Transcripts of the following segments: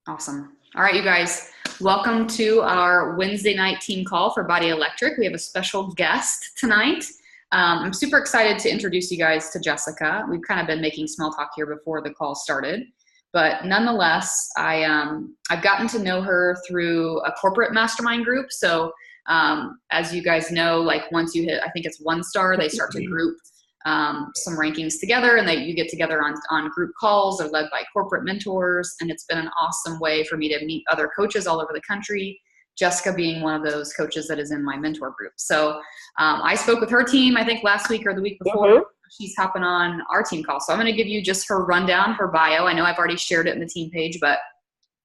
Awesome. All right, you guys, welcome to our Wednesday night team call for Body Electric. We have a special guest tonight. I'm super excited to introduce you guys to Jessica. We've kind of been making small talk here before the call started, but nonetheless, I've gotten to know her through a corporate mastermind group. So as you guys know, like once you hit, I think it's 1 star, they start to group some rankings together, and you get together on group calls. They're led by corporate mentors, and it's been an awesome way for me to meet other coaches all over the country, Jessica being one of those coaches that is in my mentor group. So I spoke with her team, I think last week or the week before. She's hopping on our team call. So I'm going to give you just her rundown, her bio. I know I've already shared it in the team page, but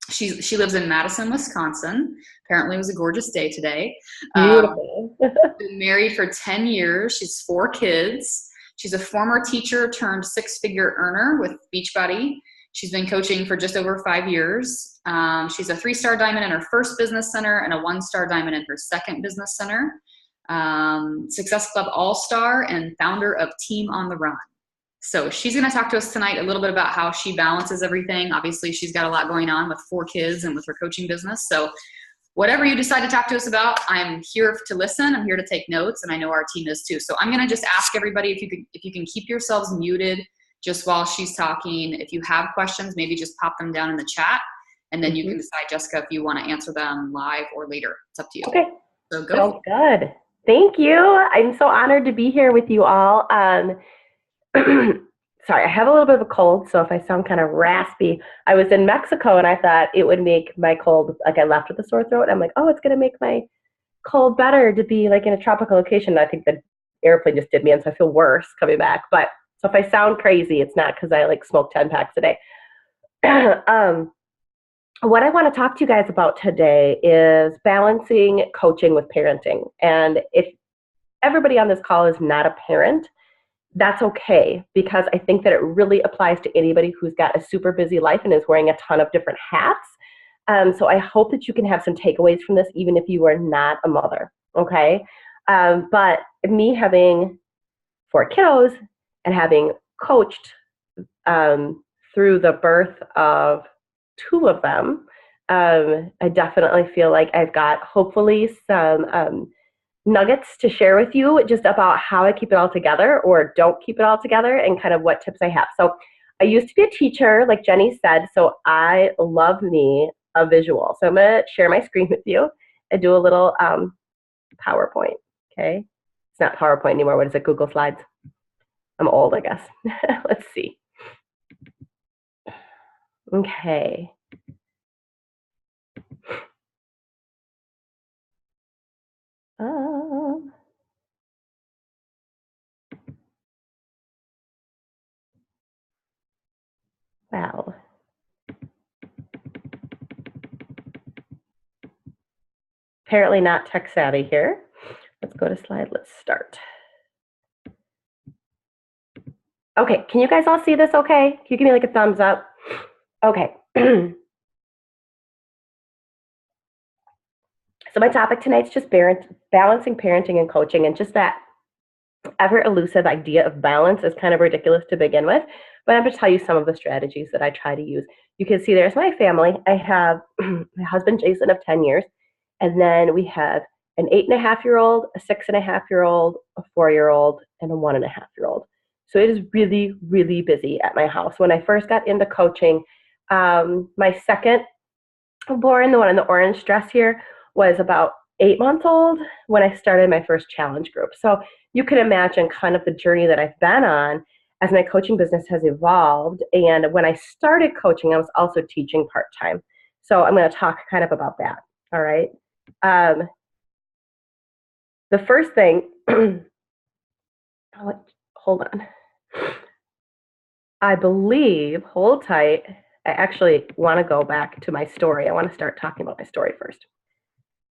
she lives in Madison, Wisconsin. Apparently it was a gorgeous day today. Beautiful. Been married for 10 years. She's 4 kids. She's a former teacher turned 6-figure earner with Beachbody. She's been coaching for just over 5 years. She's a 3-star diamond in her first business center and a 1-star diamond in her second business center. Success Club All-Star and founder of Team on the Run. So she's going to talk to us tonight a little bit about how she balances everything. Obviously, she's got a lot going on with 4 kids and with her coaching business. So whatever you decide to talk to us about, I'm here to listen. I'm here to take notes, and I know our team is too. So I'm going to just ask everybody if you can keep yourselves muted just while she's talking. If you have questions, maybe just pop them down in the chat, and then you can decide, Jessica, if you want to answer them live or later. It's up to you. Okay. So go. Sounds good. Thank you. I'm so honored to be here with you all. Sorry, I have a little bit of a cold, so if I sound kind of raspy, I was in Mexico and I thought it would make my cold, like I left with a sore throat. I'm like, oh, it's going to make my cold better to be like in a tropical location. And I think the airplane just did me, and so I feel worse coming back. But so if I sound crazy, it's not because I like smoke 10 packs a day. What I want to talk to you guys about today is balancing coaching with parenting. And if everybody on this call is not a parent, that's okay, because I think that it really applies to anybody who's got a super busy life and is wearing a ton of different hats. So I hope that you can have some takeaways from this, even if you are not a mother, okay? But me having 4 kiddos and having coached through the birth of 2 of them, I definitely feel like I've got hopefully some nuggets to share with you just about how I keep it all together or don't keep it all together, and kind of what tips I have. So I used to be a teacher, like Jenny said, so I love me a visual. So I'm going to share my screen with you and do a little PowerPoint, okay? It's not PowerPoint anymore. What is it, Google Slides? I'm old, I guess. Let's see. Okay. Well, apparently not tech savvy here. Let's go to slide. Let's start. Okay, can you guys all see this okay? Can you give me like a thumbs up? Okay. So my topic tonight is just balancing parenting and coaching, and just that ever elusive idea of balance is kind of ridiculous to begin with, but I'm going to tell you some of the strategies that I try to use. You can see there's my family. I have my husband, Jason, of 10 years, and then we have an 8.5-year-old, a 6.5-year-old, a 4-year-old, and a 1.5-year-old. So it is really, really busy at my house. When I first got into coaching, my second born, the one in the orange dress here, was about 8 months old when I started my first challenge group. So you can imagine kind of the journey that I've been on as my coaching business has evolved. And when I started coaching, I was also teaching part-time. So I'm going to talk kind of about that. All right. The first thing, hold on. I believe, hold tight. I actually want to go back to my story. I want to start talking about my story first.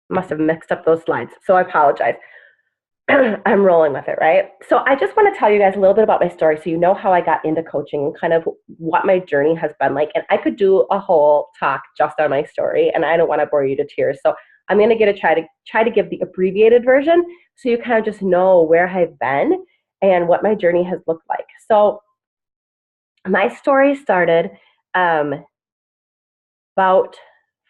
Must have mixed up those slides, so I apologize. I'm rolling with it, right? So I just want to tell you guys a little bit about my story so you know how I got into coaching and kind of what my journey has been like. And I could do a whole talk just on my story, and I don't want to bore you to tears. So I'm going to try to give the abbreviated version so you kind of just know where I've been and what my journey has looked like. So my story started about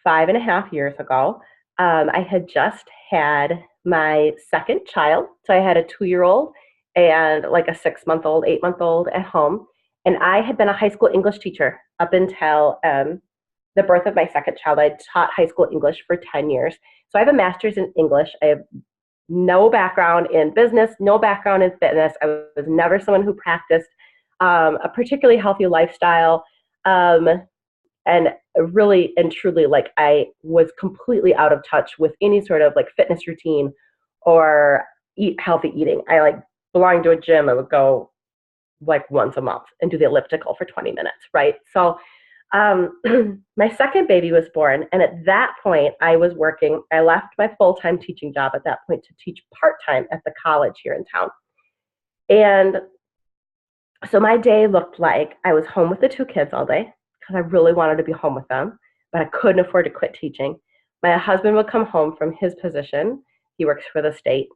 5.5 years ago, I had just had my second child. So I had a 2-year-old and like a 6-month-old, 8-month-old at home. And I had been a high school English teacher up until the birth of my second child. I taught high school English for 10 years. So I have a master's in English. I have no background in business, no background in fitness. I was never someone who practiced a particularly healthy lifestyle. And really and truly, like, I was completely out of touch with any sort of like fitness routine or healthy eating. I like belonged to a gym. I would go like once a month and do the elliptical for 20 minutes, right? So my second baby was born, and at that point I was working. I left my full-time teaching job at that point to teach part-time at the college here in town. And so my day looked like I was home with the 2 kids all day because I really wanted to be home with them, but I couldn't afford to quit teaching. My husband would come home from his position. He works for the state.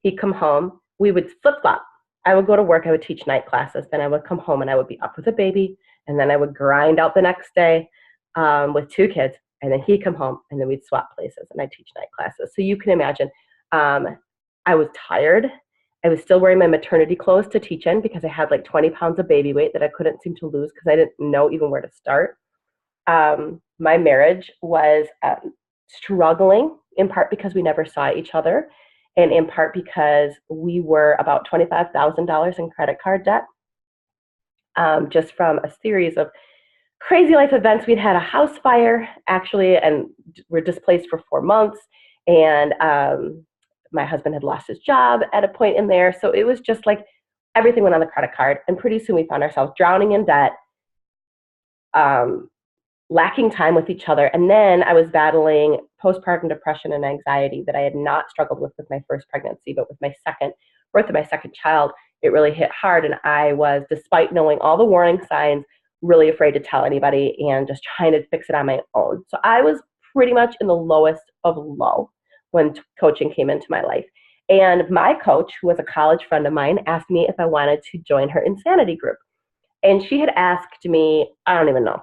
He'd come home. We would flip-flop. I would go to work. I would teach night classes. Then I would come home and I would be up with a baby. And then I would grind out the next day with 2 kids. And then he'd come home and then we'd swap places and I'd teach night classes. So you can imagine, I was tired. I was still wearing my maternity clothes to teach in because I had like 20 pounds of baby weight that I couldn't seem to lose because I didn't know even where to start. My marriage was struggling, in part because we never saw each other, and in part because we were about $25,000 in credit card debt, just from a series of crazy life events. We'd had a house fire, actually, and were displaced for 4 months, and my husband had lost his job at a point in there. So it was just like everything went on the credit card, and pretty soon we found ourselves drowning in debt, lacking time with each other. And then I was battling postpartum depression and anxiety that I had not struggled with my first pregnancy, but with my birth of my second child, it really hit hard. And I was, despite knowing all the warning signs, really afraid to tell anybody and just trying to fix it on my own. So I was pretty much in the lowest of low when coaching came into my life. And my coach, who was a college friend of mine, asked me if I wanted to join her insanity group. And she had asked me, I don't even know,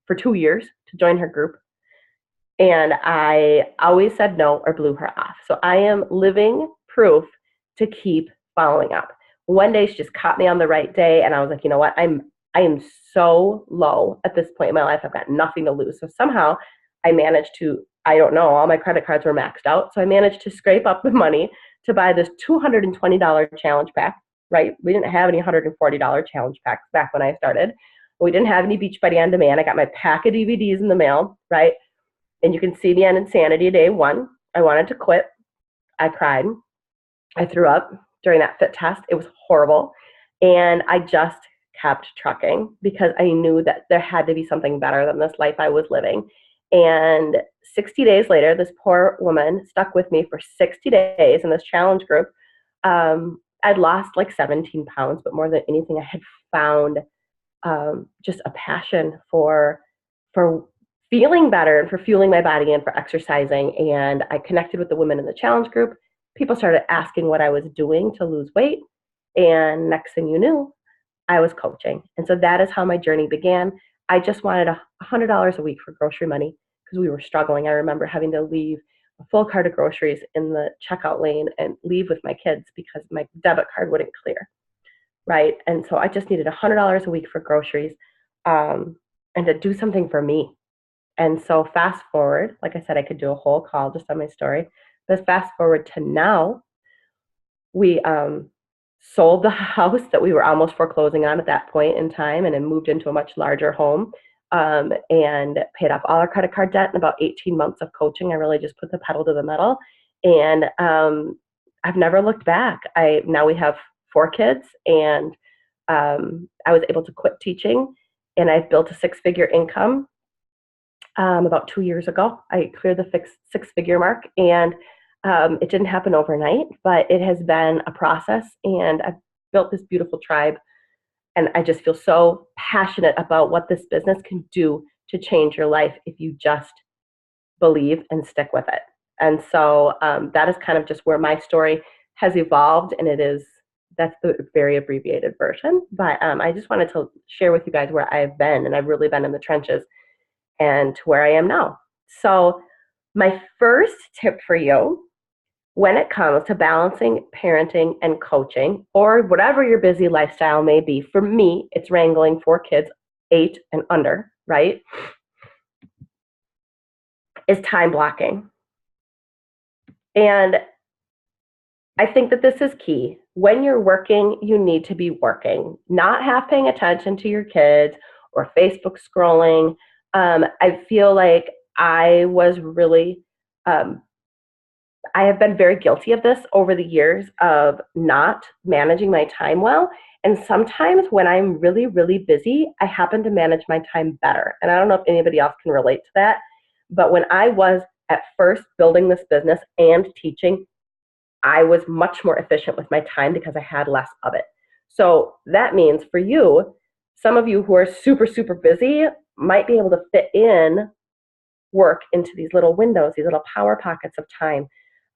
for 2 years to join her group. And I always said no or blew her off. So I am living proof to keep following up. One day she just caught me on the right day, and I was like, you know what? I am so low at this point in my life. I've got nothing to lose. So somehow I managed to, I don't know, all my credit cards were maxed out. So I managed to scrape up the money to buy this $220 challenge pack, right? We didn't have any $140 challenge packs back when I started. We didn't have any Beachbody On Demand. I got my pack of DVDs in the mail, right? And you can see me on Insanity day 1. I wanted to quit. I cried. I threw up during that fit test. It was horrible. And I just kept trucking because I knew that there had to be something better than this life I was living. And 60 days later, this poor woman stuck with me for 60 days in this challenge group. I'd lost like 17 pounds, but more than anything, I had found just a passion for feeling better and for fueling my body and for exercising. And I connected with the women in the challenge group. People started asking what I was doing to lose weight. And next thing you knew, I was coaching. And so that is how my journey began. I just wanted $100 a week for grocery money because we were struggling. I remember having to leave a full cart of groceries in the checkout lane and leave with my kids because my debit card wouldn't clear. Right. And so I just needed $100 a week for groceries and to do something for me. And so fast forward, like I said, I could do a whole call just on my story. But fast forward to now, we sold the house that we were almost foreclosing on at that point in time and then moved into a much larger home and paid off all our credit card debt in about 18 months of coaching. I really just put the pedal to the metal. And I've never looked back. Now we have 4 kids, and I was able to quit teaching, and I've built a 6-figure income about 2 years ago. I cleared the 6-figure mark, and it didn't happen overnight, but it has been a process, and I've built this beautiful tribe, and I just feel so passionate about what this business can do to change your life if you just believe and stick with it. And so that is kind of just where my story has evolved, and that's the very abbreviated version. But I just wanted to share with you guys where I've been, and I've really been in the trenches. and to where I am now. So my first tip for you when it comes to balancing parenting and coaching, or whatever your busy lifestyle may be, for me, it's wrangling 4 kids, 8 and under, right? Is time blocking. And I think that this is key. When you're working, you need to be working, not half paying attention to your kids or Facebook scrolling. I feel like I was really, I have been very guilty of this over the years of not managing my time well. And sometimes when I'm really, really busy, I happen to manage my time better. And I don't know if anybody else can relate to that. But when I was at first building this business and teaching, I was much more efficient with my time because I had less of it. So that means for you, some of you who are super, super busy might be able to fit in work into these little windows, these little power pockets of time.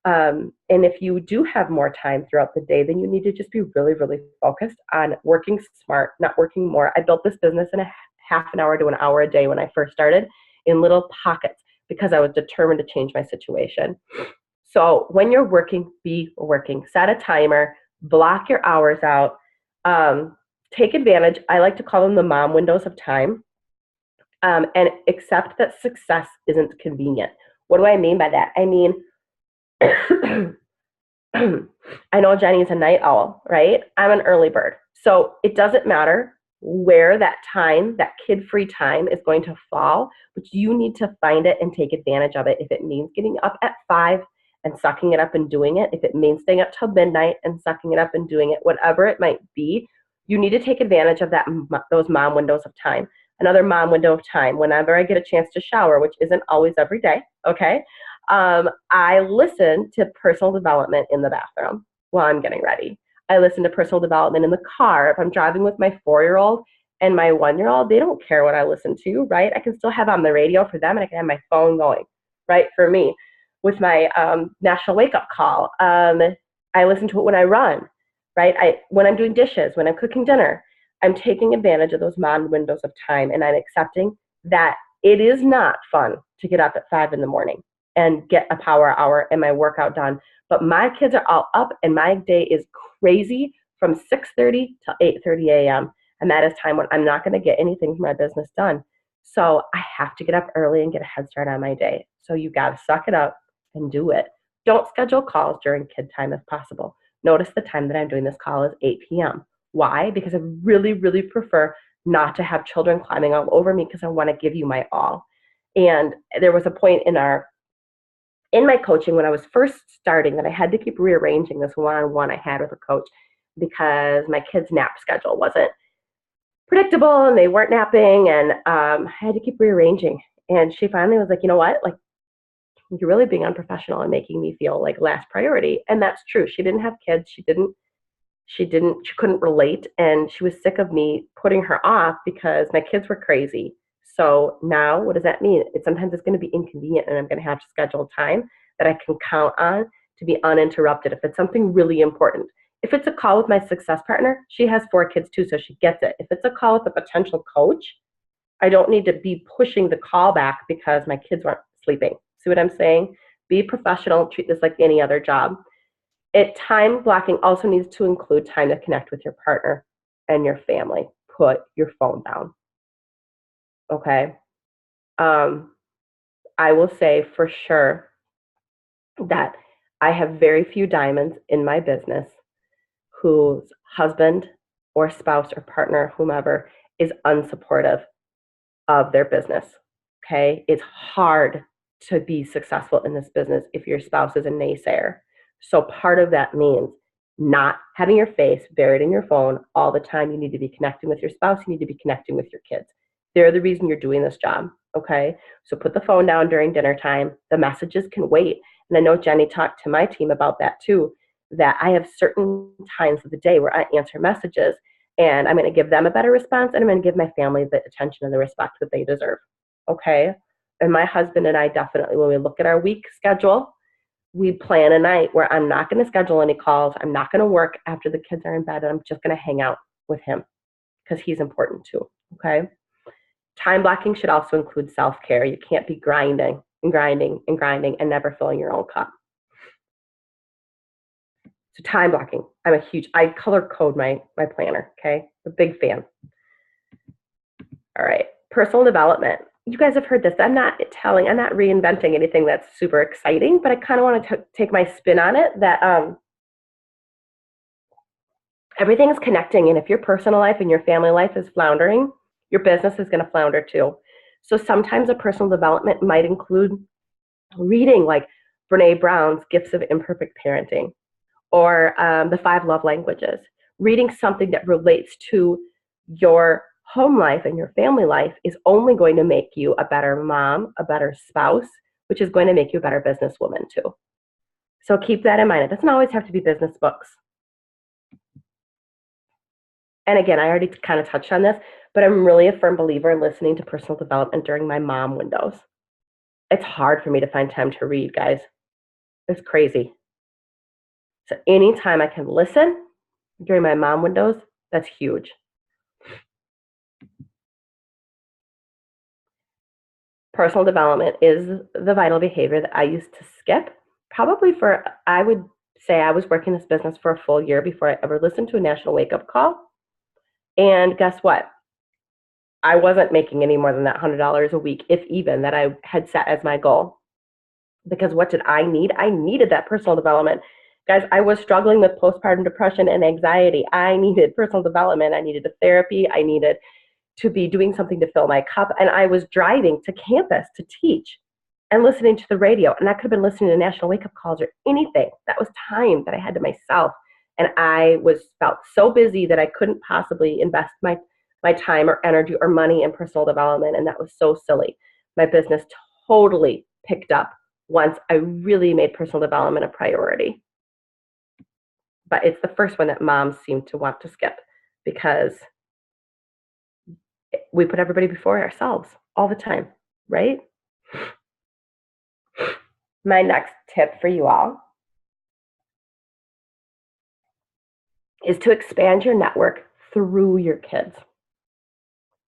And if you do have more time throughout the day, then you need to just be really, really focused on working smart, not working more. I built this business in a half an hour to an hour a day when I first started in little pockets because I was determined to change my situation. So when you're working, be working. Set a timer, block your hours out, take advantage. I like to call them the mom windows of time, and accept that success isn't convenient. What do I mean by that? I mean, I know Jenny is a night owl, right? I'm an early bird. So it doesn't matter where that time, that kid-free time is going to fall, but you need to find it and take advantage of it. If it means getting up at 5 and sucking it up and doing it, if it means staying up till midnight and sucking it up and doing it, whatever it might be, you need to take advantage of those mom windows of time. Another mom window of time, whenever I get a chance to shower, which isn't always every day, okay? I listen to personal development in the bathroom while I'm getting ready. I listen to personal development in the car. If I'm driving with my 4-year-old and my 1-year-old, they don't care what I listen to, right? I can still have on the radio for them and I can have my phone going, right? For me, with my national wake-up call, I listen to it when I run, right? When I'm doing dishes, when I'm cooking dinner, I'm taking advantage of those mom windows of time, and I'm accepting that it is not fun to get up at 5 in the morning and get a power hour and my workout done. But my kids are all up and my day is crazy from 6:30 to 8:30 a.m. And that is time when I'm not going to get anything from my business done. So I have to get up early and get a head start on my day. So you got to suck it up and do it. Don't schedule calls during kid time if possible. Notice the time that I'm doing this call is 8 p.m. Why? Because I really, really prefer not to have children climbing all over me because I want to give you my all. And there was a point in my coaching when I was first starting that I had to keep rearranging this one-on-one I had with a coach because my kids' nap schedule wasn't predictable and they weren't napping, and I had to keep rearranging. And she finally was like, you know what? Like, you're really being unprofessional and making me feel like last priority. And that's true. She didn't have kids. She couldn't relate, and she was sick of me putting her off because my kids were crazy. So now what does that mean? Sometimes it's going to be inconvenient and I'm going to have to schedule time that I can count on to be uninterrupted if it's something really important. If it's a call with my success partner, she has 4 kids too, so she gets it. If it's a call with a potential coach, I don't need to be pushing the call back because my kids weren't sleeping. See what I'm saying? Be professional, treat this like any other job. Time blocking also needs to include time to connect with your partner and your family. Put your phone down. Okay? I will say for sure that I have very few diamonds in my business whose husband or spouse or partner, whomever, is unsupportive of their business. Okay? It's hard to be successful in this business if your spouse is a naysayer. So part of that means not having your face buried in your phone all the time. You need to be connecting with your spouse. You need to be connecting with your kids. They're the reason you're doing this job, okay? So put the phone down during dinner time. The messages can wait. And I know Jenny talked to my team about that too, that I have certain times of the day where I answer messages and I'm going to give them a better response and I'm going to give my family the attention and the respect that they deserve, okay? And my husband and I definitely, when we look at our week schedule, we plan a night where I'm not going to schedule any calls. I'm not going to work after the kids are in bed, and I'm just going to hang out with him because he's important too, okay? Time blocking should also include self-care. You can't be grinding and grinding and grinding and never filling your own cup. So time blocking, I color code my planner, okay? A big fan. All right, personal development. You guys have heard this. I'm not reinventing anything that's super exciting, but I kind of want to take my spin on it that everything is connecting. And if your personal life and your family life is floundering, your business is going to flounder too. So sometimes a personal development might include reading like Brene Brown's Gifts of Imperfect Parenting or the 5 Love Languages, reading something that relates to your home life and your family life is only going to make you a better mom, a better spouse, which is going to make you a better businesswoman too. So keep that in mind. It doesn't always have to be business books. And again, I already kind of touched on this, but I'm really a firm believer in listening to personal development during my mom windows. It's hard for me to find time to read, guys. It's crazy. So anytime I can listen during my mom windows, that's huge. Personal development is the vital behavior that I used to skip. Probably I would say I was working this business for a full year before I ever listened to a national wake-up call. And guess what? I wasn't making any more than that $100 a week, if even, that I had set as my goal. Because what did I need? I needed that personal development. Guys, I was struggling with postpartum depression and anxiety. I needed personal development. I needed a therapy. I needed to be doing something to fill my cup. And I was driving to campus to teach and listening to the radio. And I could have been listening to national wake-up calls or anything. That was time that I had to myself. And I felt so busy that I couldn't possibly invest my time or energy or money in personal development. And that was so silly. My business totally picked up once I really made personal development a priority. But it's the first one that moms seem to want to skip because we put everybody before ourselves all the time, right? My next tip for you all is to expand your network through your kids.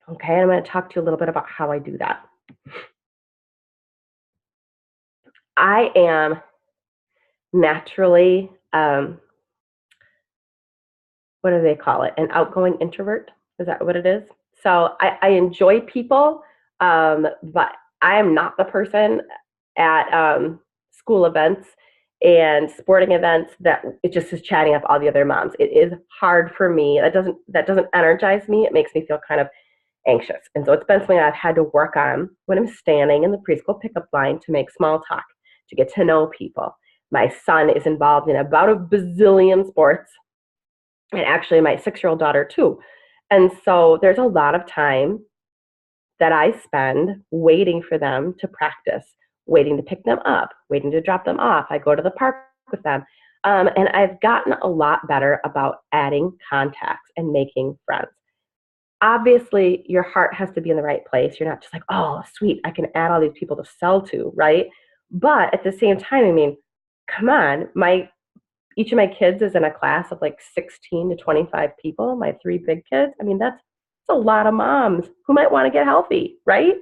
Okay, and I'm going to talk to you a little bit about how I do that. I am naturally, what do they call it? An outgoing introvert. Is that what it is? So I enjoy people, but I am not the person at school events and sporting events that it just is chatting up all the other moms. It is hard for me. That doesn't energize me. It makes me feel kind of anxious. And so it's been something I've had to work on when I'm standing in the preschool pickup line to make small talk, to get to know people. My son is involved in about a bazillion sports, and actually my 6-year-old daughter too. And so there's a lot of time that I spend waiting for them to practice, waiting to pick them up, waiting to drop them off. I go to the park with them. And I've gotten a lot better about adding contacts and making friends. Obviously, your heart has to be in the right place. You're not just like, oh, sweet, I can add all these people to sell to, right? But at the same time, I mean, come on, each of my kids is in a class of like 16 to 25 people, my 3 big kids. I mean, that's a lot of moms who might want to get healthy, right?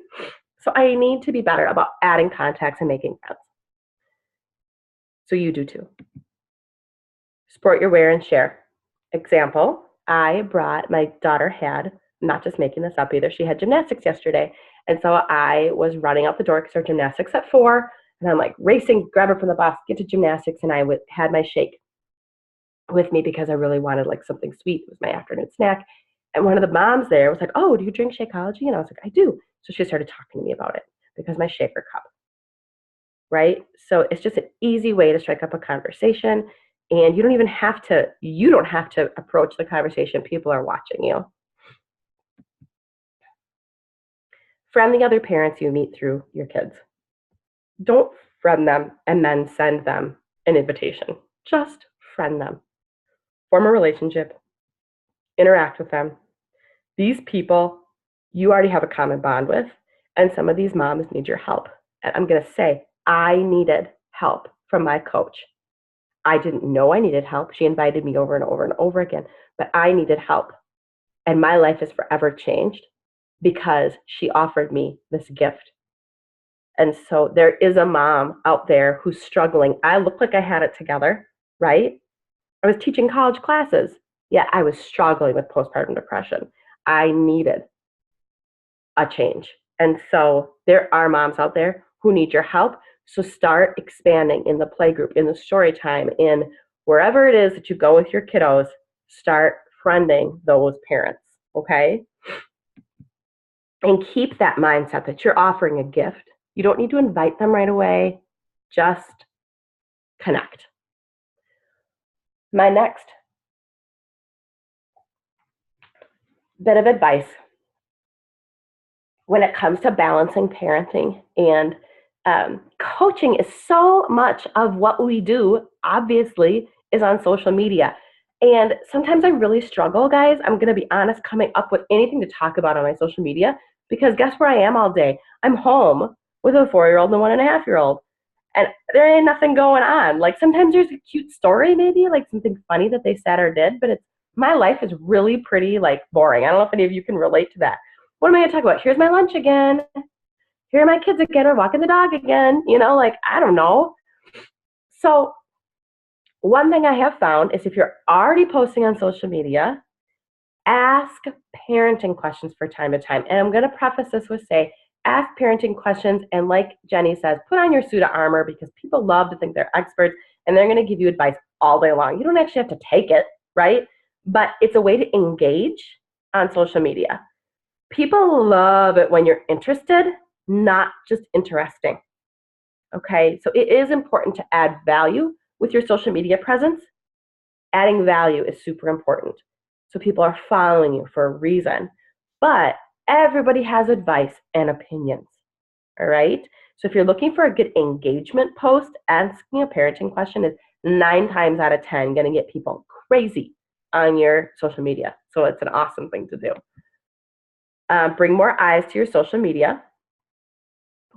So I need to be better about adding contacts and making friends. So you do too. Support your wear and share. Example, my daughter had, not just making this up either, she had gymnastics yesterday. And so I was running out the door because her gymnastics at 4, and I'm like racing, grab her from the bus, get to gymnastics, and I had my shake with me because I really wanted like something sweet. It was my afternoon snack. And one of the moms there was like, oh, do you drink Shakeology? And I was like, I do. So she started talking to me about it because my shaker cup, right? So it's just an easy way to strike up a conversation. And you don't have to approach the conversation. People are watching you. Friend the other parents you meet through your kids. Don't friend them and then send them an invitation. Just friend them. Form a relationship. Interact with them. These people you already have a common bond with, and some of these moms need your help. And I'm going to say, I needed help from my coach. I didn't know I needed help. She invited me over and over and over again, but I needed help. And my life is forever changed because she offered me this gift. And so there is a mom out there who's struggling. I looked like I had it together, right? I was teaching college classes, yet I was struggling with postpartum depression. I needed a change. And so there are moms out there who need your help. So start expanding in the playgroup, in the story time, in wherever it is that you go with your kiddos, start friending those parents, okay? And keep that mindset that you're offering a gift. You don't need to invite them right away, just connect. My next bit of advice when it comes to balancing parenting and coaching is so much of what we do, obviously, is on social media. And sometimes I really struggle, guys. I'm going to be honest, coming up with anything to talk about on my social media because guess where I am all day? I'm home with a 4-year-old and a 1.5-year-old. And there ain't nothing going on. Like sometimes there's a cute story, maybe like something funny that they said or did, but my life is really pretty like boring. I don't know if any of you can relate to that. What am I going to talk about? Here's my lunch again. Here are my kids again. We're walking the dog again. Like, I don't know. So one thing I have found is if you're already posting on social media, ask parenting questions from time to time. And I'm going to preface this with ask parenting questions. And like Jenny says, put on your suit of armor because people love to think they're experts and they're going to give you advice all day long. You don't actually have to take it, right? But it's a way to engage on social media. People love it when you're interested, not just interesting. Okay, so it is important to add value with your social media presence. Adding value is super important. So people are following you for a reason. But everybody has advice and opinions. All right. So if you're looking for a good engagement post, asking a parenting question is 9 times out of 10 going to get people crazy on your social media. So it's an awesome thing to do. Bring more eyes to your social media,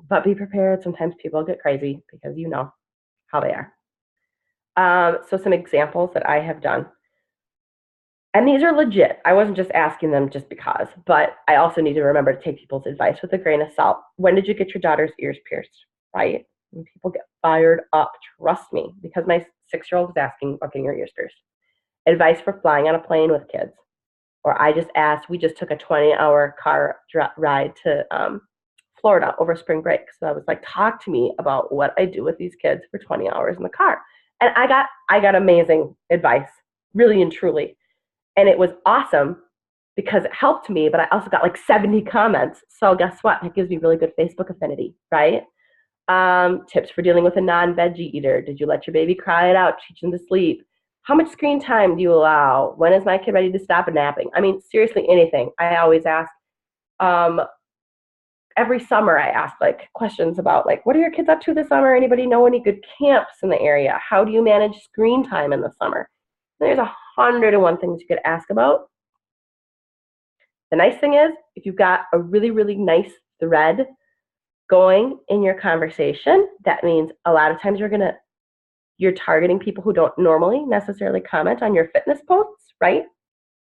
but be prepared. Sometimes people get crazy because you know how they are. So some examples that I have done. And these are legit. I wasn't just asking them just because, but I also need to remember to take people's advice with a grain of salt. When did you get your daughter's ears pierced, right? And people get fired up, trust me, because my 6-year-old was asking about getting her ears pierced. Advice for flying on a plane with kids. Or I just asked, we just took a 20-hour car ride to Florida over spring break. So I was like, talk to me about what I do with these kids for 20 hours in the car. And I got amazing advice, really and truly. And it was awesome because it helped me, but I also got like 70 comments. So guess what? That gives me really good Facebook affinity, right? Tips for dealing with a non-veggie eater. Did you let your baby cry it out, teach them to sleep? How much screen time do you allow? When is my kid ready to stop napping? I mean, seriously, anything. I always ask. Every summer I ask like questions about like, what are your kids up to this summer? Anybody know any good camps in the area? How do you manage screen time in the summer? There's 101 things you could ask about. The nice thing is, if you've got a really, really nice thread going in your conversation, that means a lot of times you're targeting people who don't normally necessarily comment on your fitness posts, right?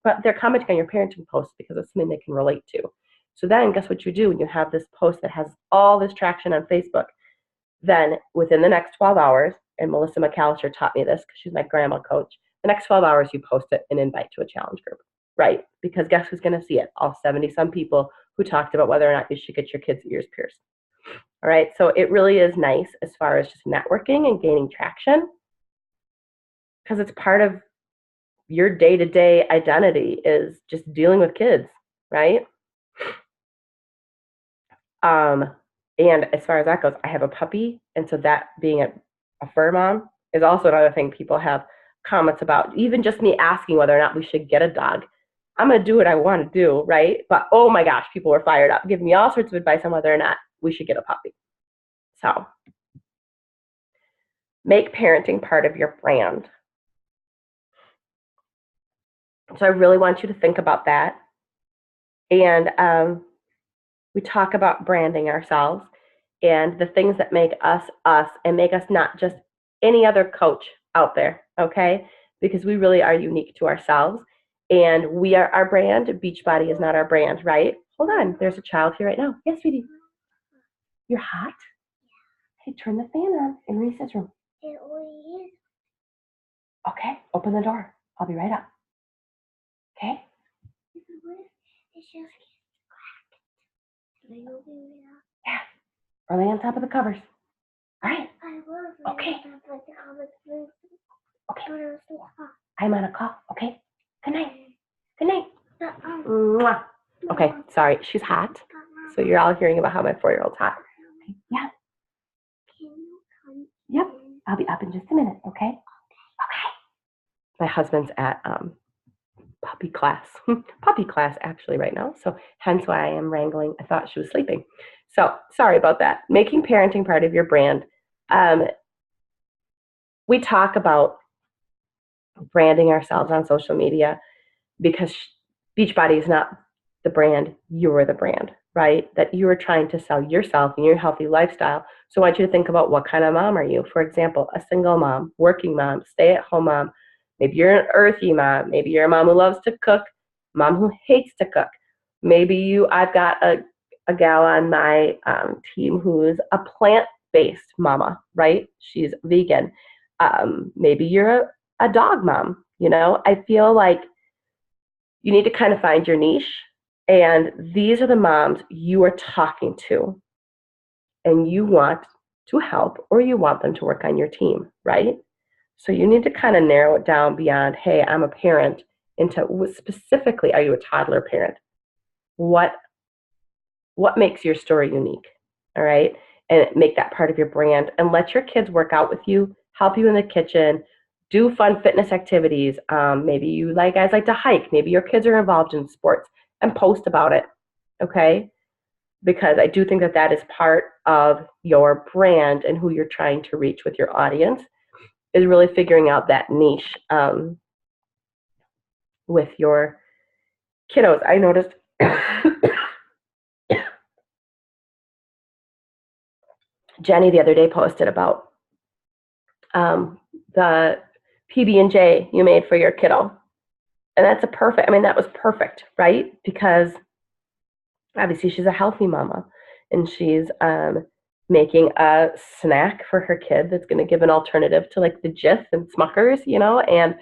But they're commenting on your parenting posts because it's something they can relate to. So then guess what you do when you have this post that has all this traction on Facebook? Then within the next 12 hours, and Melissa McAllister taught me this because she's my grandma coach, the next 12 hours you post it and invite to a challenge group, right? Because guess who's going to see it? All 70-some people who talked about whether or not you should get your kids' ears pierced. All right, so it really is nice as far as just networking and gaining traction because it's part of your day-to-day identity is just dealing with kids, right? And as far as that goes, I have a puppy, and so that being a fur mom is also another thing people have comments about. Even just me asking whether or not we should get a dog. I'm going to do what I want to do, right? But oh my gosh, people were fired up, giving me all sorts of advice on whether or not we should get a puppy. So make parenting part of your brand. So I really want you to think about that. And we talk about branding ourselves and the things that make us us and make us not just any other coach out there, okay? Because we really are unique to ourselves and we are our brand. Beachbody is not our brand, right? Hold on. There's a child here right now. Yes, sweetie. You're hot? Hey, turn the fan on in Reese's room. Okay, open the door. I'll be right up. Okay? Yeah. Or lay on top of the covers. All right. Okay. Okay. I'm on a call. Okay. Good night. Good night. Mwah. Okay, sorry. She's hot. So you're all hearing about how my 4-year-old's hot. Okay. Yeah. Yep. I'll be up in just a minute, okay? Okay. My husband's at puppy class. Puppy class actually right now. So hence why I am wrangling. I thought she was sleeping. So sorry about that. Making parenting part of your brand. We talk about branding ourselves on social media because Beachbody is not the brand, you're the brand, right? That you are trying to sell yourself and your healthy lifestyle. So I want you to think about what kind of mom are you? For example, a single mom, working mom, stay-at-home mom. Maybe you're an earthy mom. Maybe you're a mom who loves to cook, mom who hates to cook. Maybe I've got a gal on my team who's a plant-based mama, right? She's vegan. Maybe you're a dog mom, you know? I feel like you need to kind of find your niche, and these are the moms you are talking to, and you want to help or you want them to work on your team, right? So you need to kind of narrow it down beyond, hey, I'm a parent, into specifically, are you a toddler parent? What makes your story unique, all right? And make that part of your brand, and let your kids work out with you, help you in the kitchen, do fun fitness activities. Maybe you guys like to hike. Maybe your kids are involved in sports, and post about it, okay? Because I do think that that is part of your brand and who you're trying to reach with your audience, is really figuring out that niche with your kiddos. I noticed Jenny the other day posted about the PB&J you made for your kiddo. And that was perfect, right? Because obviously she's a healthy mama, and she's making a snack for her kid that's going to give an alternative to like the Jif and Smuckers, you know, and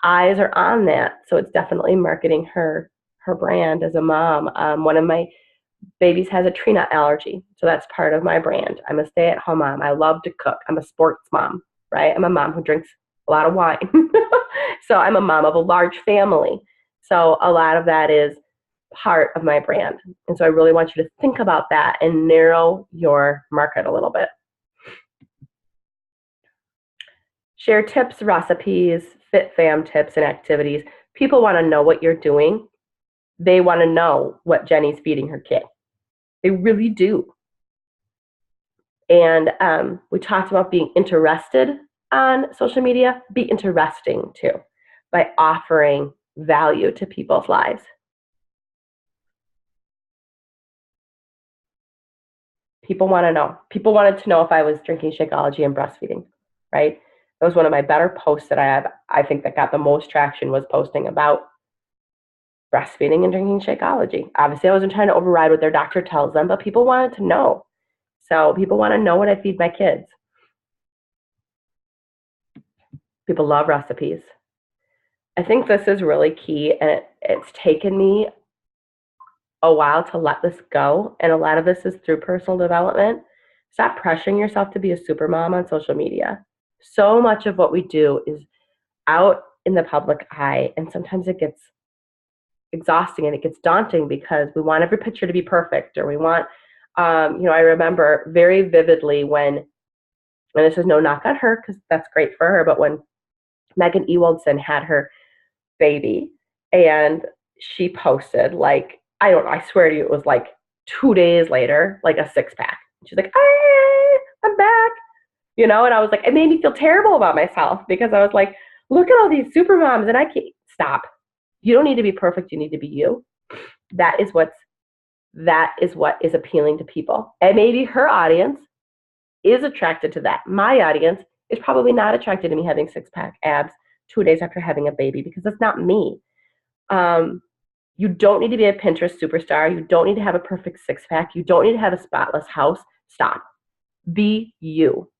eyes are on that. So it's definitely marketing her brand as a mom. One of my babies has a tree nut allergy, so that's part of my brand. I'm a stay-at-home mom. I love to cook. I'm a sports mom, right? I'm a mom who drinks a lot of wine. So I'm a mom of a large family. So a lot of that is part of my brand. And so I really want you to think about that and narrow your market a little bit. Share tips, recipes, fit fam tips, and activities. People want to know what you're doing. They want to know what Jenny's feeding her kid. They really do. And we talked about being interested on social media. Be interesting too, by offering value to people's lives. People want to know. People wanted to know if I was drinking Shakeology and breastfeeding, right? That was one of my better posts that I think that got the most traction, was posting about breastfeeding and drinking Shakeology. Obviously, I wasn't trying to override what their doctor tells them, but people wanted to know. So people want to know what I feed my kids. People love recipes. I think this is really key, and it's taken me a while to let this go, and a lot of this is through personal development. Stop pressuring yourself to be a super mom on social media. So much of what we do is out in the public eye, and sometimes it gets exhausting and it gets daunting because we want every picture to be perfect, or we want, I remember very vividly when, and this is no knock on her because that's great for her, but when Megan Ewaldson had her baby, and she posted, like, I don't know, I swear to you, it was like 2 days later, like a 6-pack. She's like, hey, I'm back, and I was like, it made me feel terrible about myself because I was like, look at all these super moms, and I can't stop. You don't need to be perfect. You need to be you. That is what is appealing to people. And maybe her audience is attracted to that. My audience is probably not attracted to me having 6-pack abs 2 days after having a baby, because that's not me. You don't need to be a Pinterest superstar. You don't need to have a perfect six-pack. You don't need to have a spotless house. Stop. Be you.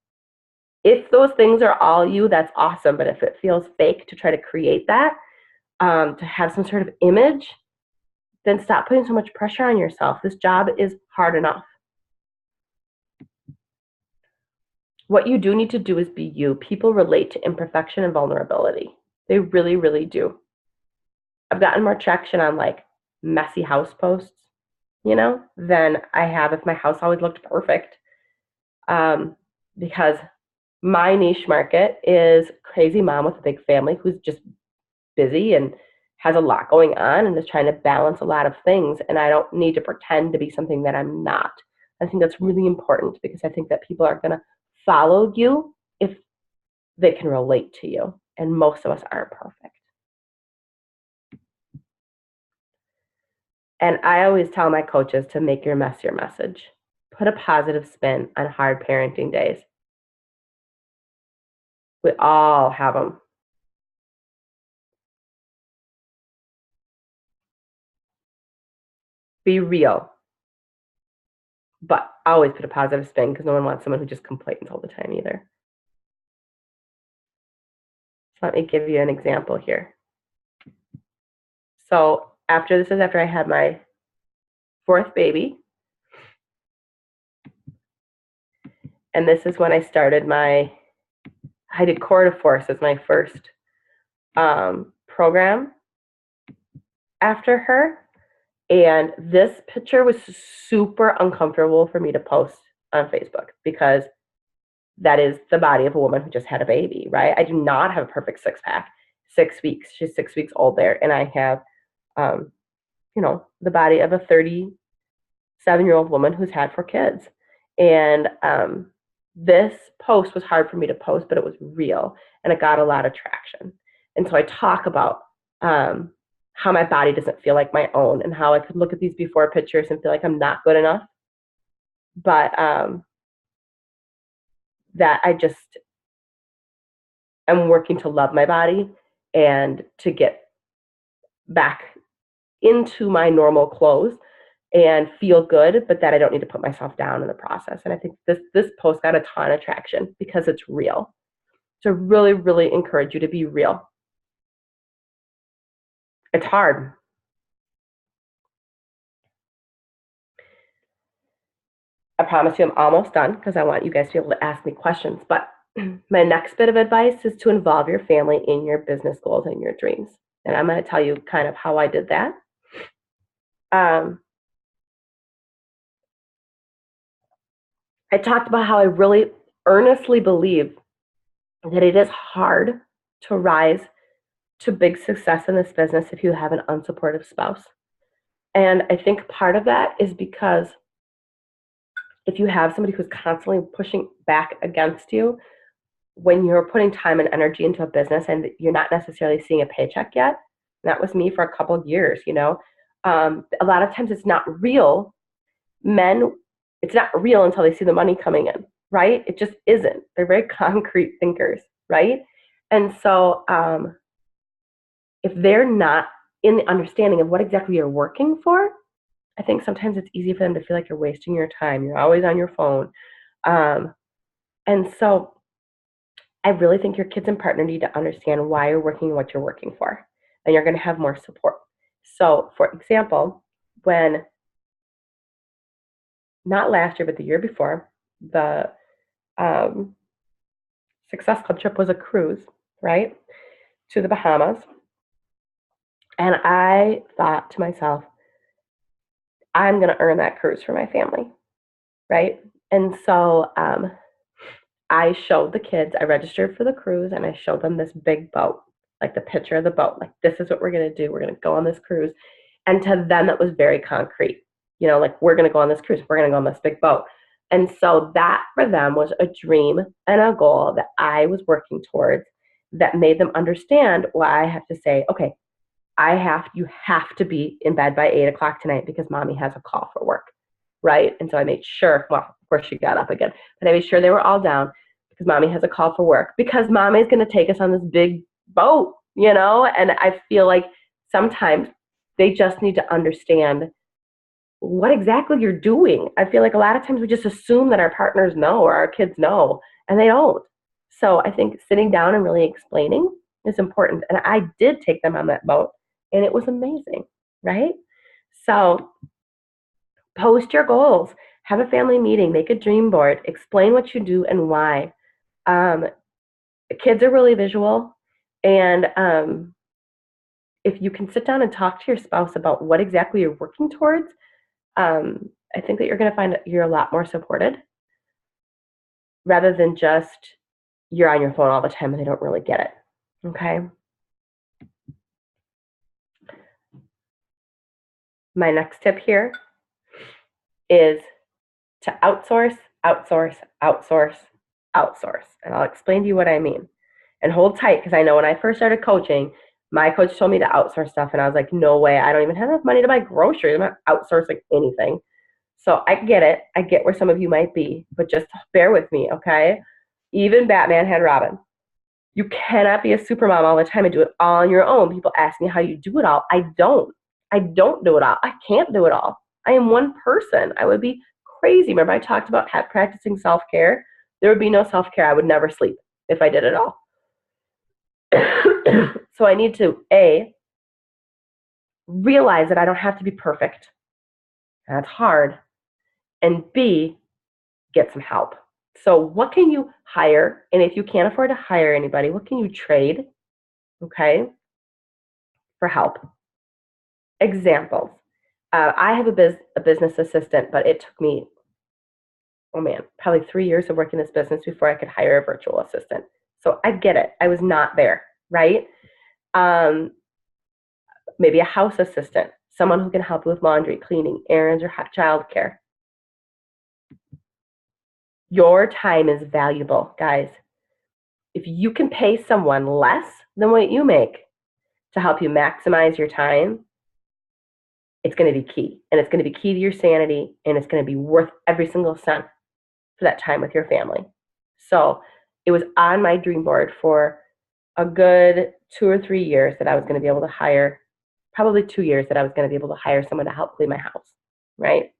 If those things are all you, that's awesome. But if it feels fake to try to create that, to have some sort of image, then stop putting so much pressure on yourself. This job is hard enough. What you do need to do is be you. People relate to imperfection and vulnerability. They really, really do. I've gotten more traction on like messy house posts, than I have if my house always looked perfect. Because my niche market is crazy mom with a big family who's just busy and has a lot going on and is trying to balance a lot of things. And I don't need to pretend to be something that I'm not. I think that's really important because I think that people are going to follow you if they can relate to you. And most of us aren't perfect. And I always tell my coaches to make your mess your message. Put a positive spin on hard parenting days. We all have them. Be real. But always put a positive spin because no one wants someone who just complains all the time either. So let me give you an example here. So this is after I had my fourth baby. And this is when I started I did Core to Force as my first program after her. And this picture was super uncomfortable for me to post on Facebook because that is the body of a woman who just had a baby, right? I do not have a perfect six-pack. 6 weeks. She's 6 weeks old there. And I have, the body of a 37-year-old woman who's had 4 kids. And this post was hard for me to post, but it was real. And it got a lot of traction. And so I talk about how my body doesn't feel like my own and how I could look at these before pictures and feel like I'm not good enough. But that I just am working to love my body and to get back into my normal clothes and feel good, but that I don't need to put myself down in the process. And I think this post got a ton of traction because it's real. So really, really encourage you to be real. It's hard. I promise you I'm almost done because I want you guys to be able to ask me questions. But my next bit of advice is to involve your family in your business goals and your dreams. And I'm going to tell you kind of how I did that. I talked about how I really earnestly believe that it is hard to rise to big success in this business if you have an unsupportive spouse. And I think part of that is because if you have somebody who's constantly pushing back against you when you're putting time and energy into a business and you're not necessarily seeing a paycheck yet, that was me for a couple of years, a lot of times it's not real. It's not real until they see the money coming in, right? It just isn't. They're very concrete thinkers, right? And so if they're not in the understanding of what exactly you're working for, I think sometimes it's easy for them to feel like you're wasting your time. You're always on your phone. And so I really think your kids and partner need to understand why you're working and what you're working for. And you're going to have more support. So, for example, when, not last year, but the year before, the Success Club trip was a cruise, right, to the Bahamas. And I thought to myself, I'm going to earn that cruise for my family, right? And so I showed the kids, I registered for the cruise, and I showed them this big boat, like the picture of the boat, like this is what we're going to do. We're going to go on this cruise. And to them, it was very concrete, like we're going to go on this cruise. We're going to go on this big boat. And so that for them was a dream and a goal that I was working towards that made them understand why I have to say, okay, you have to be in bed by 8 o'clock tonight because mommy has a call for work, right? And so I made sure, well, of course she got up again, but I made sure they were all down because mommy has a call for work because mommy's going to take us on this big boat, and I feel like sometimes They just need to understand what exactly you're doing. I feel like a lot of times we just assume that our partners know or our kids know, and they don't. So I think sitting down and really explaining is important. And I did take them on that boat, and it was amazing, right? So post your goals, have a family meeting, make a dream board, explain what you do and why. Um, Kids are really visual, and if you can sit down and talk to your spouse about what exactly you're working towards, I think that you're going to find that you're a lot more supported rather than just you're on your phone all the time and they don't really get it. Okay. My next tip here is to outsource, outsource, outsource, outsource. And I'll explain to you what I mean. And hold tight, because I know when I first started coaching, my coach told me to outsource stuff, and I was like, no way, I don't even have enough money to buy groceries. I'm not outsourcing anything. So I get it. I get where some of you might be, but just bear with me, okay? Even Batman had Robin. You cannot be a supermom all the time and do it all on your own. People ask me how you do it all. I don't. I don't do it all. I can't do it all. I am one person. I would be crazy. Remember I talked about practicing self-care? There would be no self-care. I would never sleep if I did it all. So I need to, A, realize that I don't have to be perfect. That's hard. And B, get some help. So what can you hire? And if you can't afford to hire anybody, what can you trade, okay, for help? Examples. I have a business assistant, but it took me, oh man, probably 3 years of working this business before I could hire a virtual assistant. So I get it. I was not there, right? Maybe a house assistant, someone who can help you with laundry, cleaning, errands, or childcare. Your time is valuable, guys. If you can pay someone less than what you make to help you maximize your time, it's going to be key. And it's going to be key to your sanity, and it's going to be worth every single cent for that time with your family. So it was on my dream board for a good 2 or 3 years that I was going to be able to hire, probably 2 years that I was going to be able to hire someone to help clean my house, right?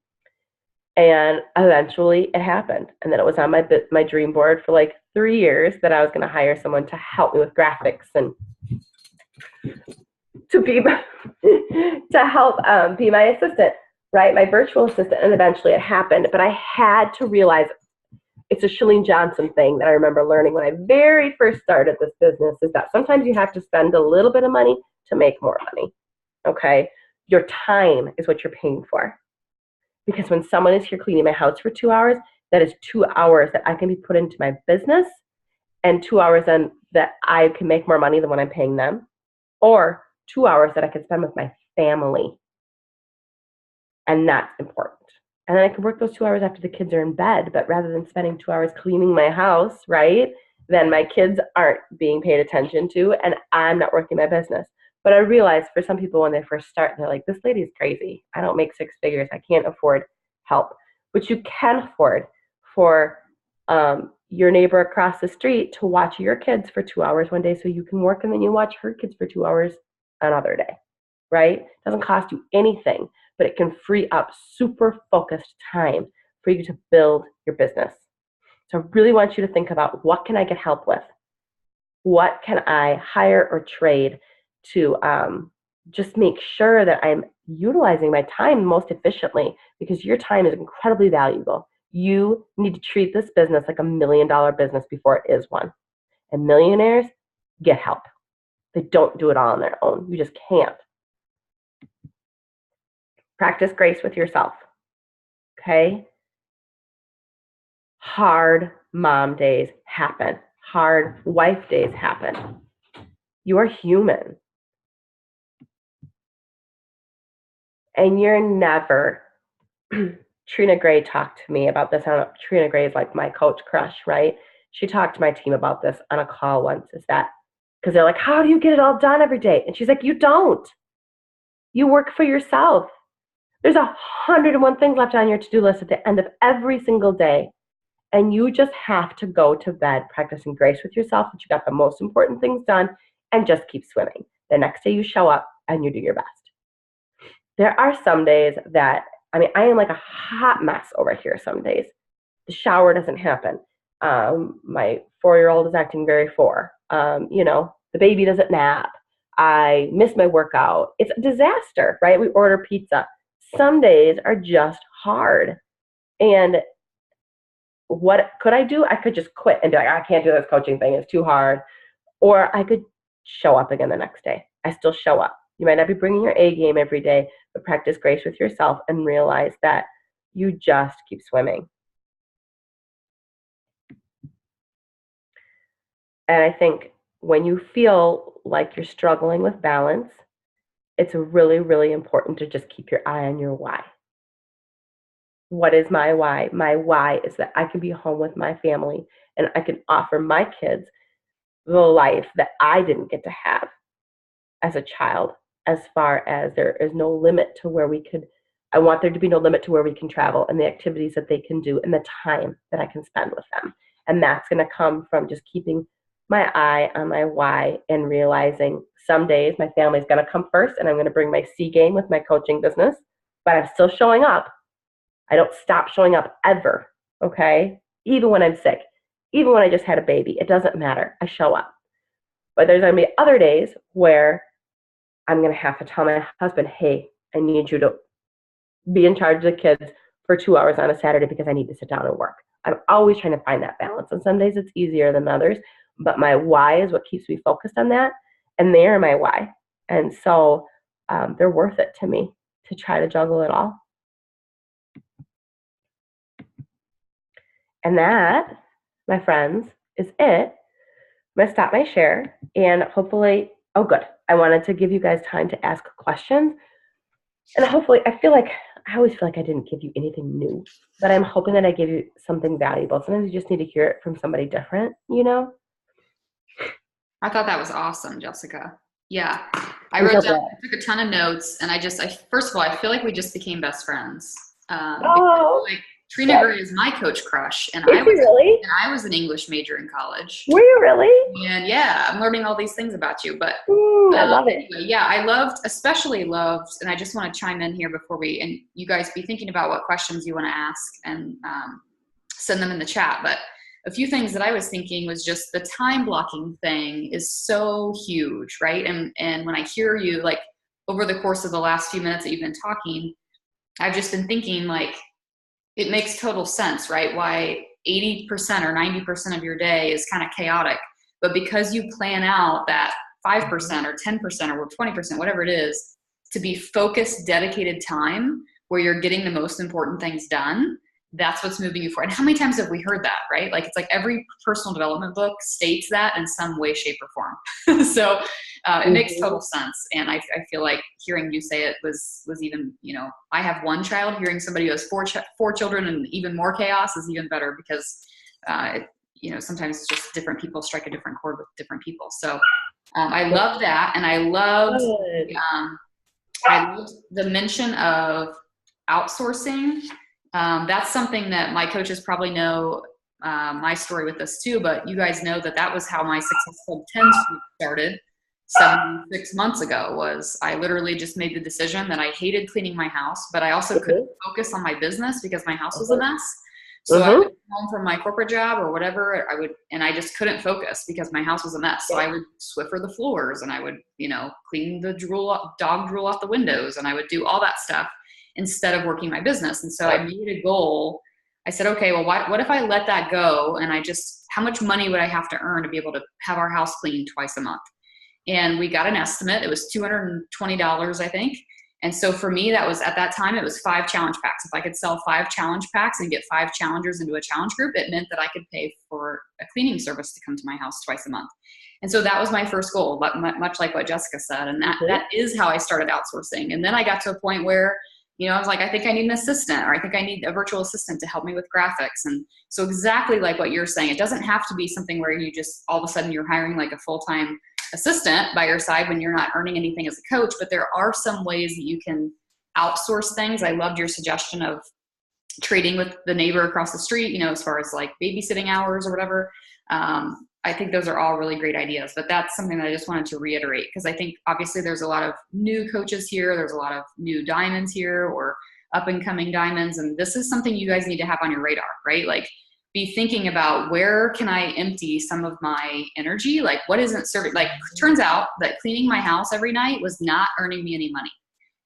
And eventually it happened. And then it was on my dream board for like 3 years that I was going to hire someone to help me with graphics and to help be my assistant, right? My virtual assistant. And eventually it happened. But I had to realize, it's a Chalene Johnson thing that I remember learning when I very first started this business, is that sometimes you have to spend a little bit of money to make more money, okay? Your time is what you're paying for. Because when someone is here cleaning my house for 2 hours, that is 2 hours that I can be put into my business, and 2 hours then that I can make more money than when I'm paying them, or 2 hours that I can spend with my family. And that's important. And then I can work those 2 hours after the kids are in bed, but rather than spending 2 hours cleaning my house, right, then my kids aren't being paid attention to, and I'm not working my business. But I realized for some people when they first start, they're like, this lady's crazy. I don't make 6 figures. I can't afford help. But you can afford for your neighbor across the street to watch your kids for 2 hours one day so you can work, and then you watch her kids for 2 hours another day, right? It doesn't cost you anything, but it can free up super focused time for you to build your business. So I really want you to think about, what can I get help with? What can I hire or trade to just make sure that I'm utilizing my time most efficiently, because your time is incredibly valuable. You need to treat this business like $1 million business before it is one. And millionaires get help. They don't do it all on their own. You just can't. Practice grace with yourself, okay? Hard mom days happen. Hard wife days happen. You are human. And you're never, Trina Gray talked to me about this. I don't know, Trina Gray is like my coach crush, right? She talked to my team about this on a call once, is that, because they're like, how do you get it all done every day? And she's like, you don't. You work for yourself. There's 101 things left on your to-do list at the end of every single day. And you just have to go to bed practicing grace with yourself that you got the most important things done, and just keep swimming. The next day you show up and you do your best. there are some days that, I mean, I am like a hot mess over here some days. The shower doesn't happen. My 4-year-old is acting very four. The baby doesn't nap. I miss my workout. It's a disaster, right? We order pizza. Some days are just hard. And what could I do? I could just quit and be like, I can't do this coaching thing. It's too hard. Or I could show up again the next day. I still show up. You might not be bringing your A game every day, but practice grace with yourself and realize that you just keep swimming. And I think when you feel like you're struggling with balance, it's really, really important to just keep your eye on your why. What is my why? My why is that I can be home with my family and I can offer my kids the life that I didn't get to have as a child, as far as there is no limit to where we could, I want there to be no limit to where we can travel and the activities that they can do and the time that I can spend with them. And that's going to come from just keeping my eye on my why and realizing some days my family's going to come first and I'm going to bring my C game with my coaching business, but I'm still showing up. I don't stop showing up ever, okay? Even when I'm sick, even when I just had a baby, it doesn't matter. I show up. But there's going to be other days where I'm going to have to tell my husband, hey, I need you to be in charge of the kids for 2 hours on a Saturday because I need to sit down and work. I'm always trying to find that balance. And some days it's easier than others, but my why is what keeps me focused on that. And they are my why. And so they're worth it to me to try to juggle it all. And that, my friends, is it. I'm going to stop my share and hopefully, oh good, I wanted to give you guys time to ask questions. And hopefully, I always feel like I didn't give you anything new, but I'm hoping that I gave you something valuable. Sometimes you just need to hear it from somebody different, you know? I thought that was awesome, Jessica. Yeah. I took a ton of notes, and first of all, I feel like we just became best friends. Like Trina Gray is my coach crush, and I was an English major in college. Were you really? And yeah, I'm learning all these things about you. But I love it. Yeah, I especially loved, and I just want to chime in here before and you guys be thinking about what questions you want to ask and send them in the chat. But a few things that I was thinking was just the time blocking thing is so huge, right? And when I hear you, like over the course of the last few minutes that you've been talking, I've just been thinking like, it makes total sense, right? Why 80% or 90% of your day is kind of chaotic. But because you plan out that 5% or 10% or 20%, whatever it is, to be focused, dedicated time where you're getting the most important things done, that's what's moving you forward. And how many times have we heard that, right? Like, it's like every personal development book states that in some way, shape, or form. So it makes total sense. And I feel like hearing you say it was even, I have one child, hearing somebody who has four children and even more chaos is even better because, sometimes it's just different people strike a different chord with different people. So I love that. And I loved the mention of outsourcing. That's something that my coaches probably know my story with this too, but you guys know that was how my Success Club 10 started 6 months ago. Was I literally just made the decision that I hated cleaning my house, but I also couldn't focus on my business because my house was a mess. So I would come home from my corporate job or whatever, and I just couldn't focus because my house was a mess. So I would Swiffer the floors and I would, clean the dog drool off the windows, and I would do all that stuff instead of working my business. And so I made a goal. I said, okay, well, what if I let that go? And how much money would I have to earn to be able to have our house cleaned twice a month? And we got an estimate. It was $220, I think. And so for me, at that time, it was 5 challenge packs. If I could sell 5 challenge packs and get 5 challengers into a challenge group, it meant that I could pay for a cleaning service to come to my house twice a month. And so that was my first goal, much like what Jessica said. And that is how I started outsourcing. And then I got to a point where, I was like, I think I need an assistant, or I think I need a virtual assistant to help me with graphics. And so exactly like what you're saying, it doesn't have to be something where you just all of a sudden you're hiring like a full-time assistant by your side when you're not earning anything as a coach, but there are some ways that you can outsource things. I loved your suggestion of trading with the neighbor across the street, as far as like babysitting hours or whatever. I think those are all really great ideas, but that's something that I just wanted to reiterate because I think obviously there's a lot of new coaches here. There's a lot of new diamonds here or up and coming diamonds. And this is something you guys need to have on your radar, right? Like be thinking about where can I empty some of my energy? Like what isn't serving? Like turns out that cleaning my house every night was not earning me any money.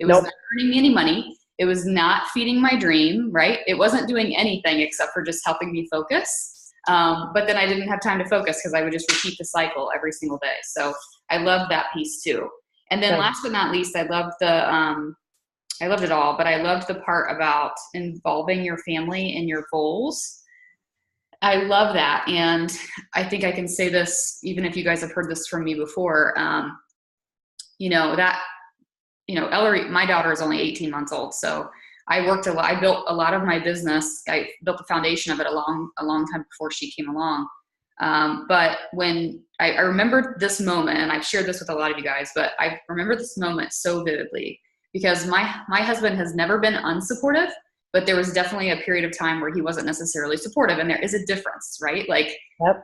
It was not earning me any money. It was not feeding my dream, right? It wasn't doing anything except for just helping me focus. But then I didn't have time to focus because I would just repeat the cycle every single day. So I love that piece too. And then last but not least, I loved it all, but I loved the part about involving your family in your goals. I love that. And I think I can say this, even if you guys have heard this from me before, Ellery, my daughter is only 18 months old. So I worked a lot. I built a lot of my business. I built the foundation of it a long time before she came along. But when I remember this moment, and I've shared this with a lot of you guys, but I remember this moment so vividly because my husband has never been unsupportive, but there was definitely a period of time where he wasn't necessarily supportive. And there is a difference, right? Like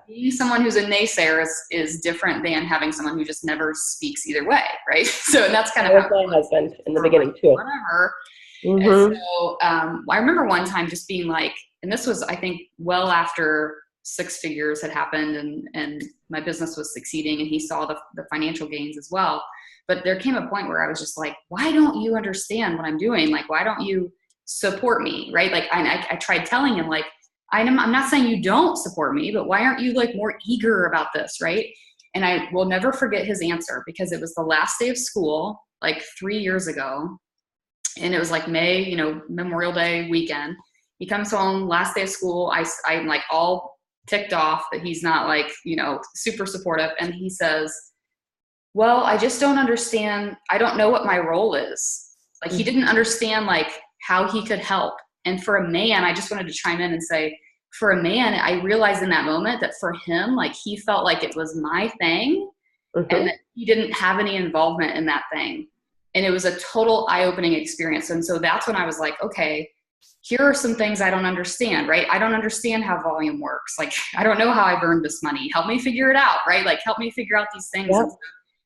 being someone who's a naysayer is different than having someone who just never speaks either way, right? So and that's kind of how my husband in the beginning too. Whatever. And so I remember one time just being like, and this was, I think, well after 6 figures had happened and my business was succeeding and he saw the financial gains as well. But there came a point where I was just like, why don't you understand what I'm doing? Like, why don't you support me? Right. Like I tried telling him like, I'm not saying you don't support me, but why aren't you like more eager about this? Right. And I will never forget his answer because it was the last day of school, like 3 years ago. And it was like May, Memorial Day weekend. He comes home, last day of school. I'm like all ticked off that he's not like, super supportive. And he says, well, I just don't understand. I don't know what my role is. Like he didn't understand like how he could help. And for a man, I just wanted to chime in and say, for a man, I realized in that moment that for him, like he felt like it was my thing and that he didn't have any involvement in that thing. And it was a total eye-opening experience. And so that's when I was like, okay, here are some things I don't understand, right? I don't understand how volume works. Like, I don't know how I've earned this money. Help me figure it out, right? Like, help me figure out these things. Yep.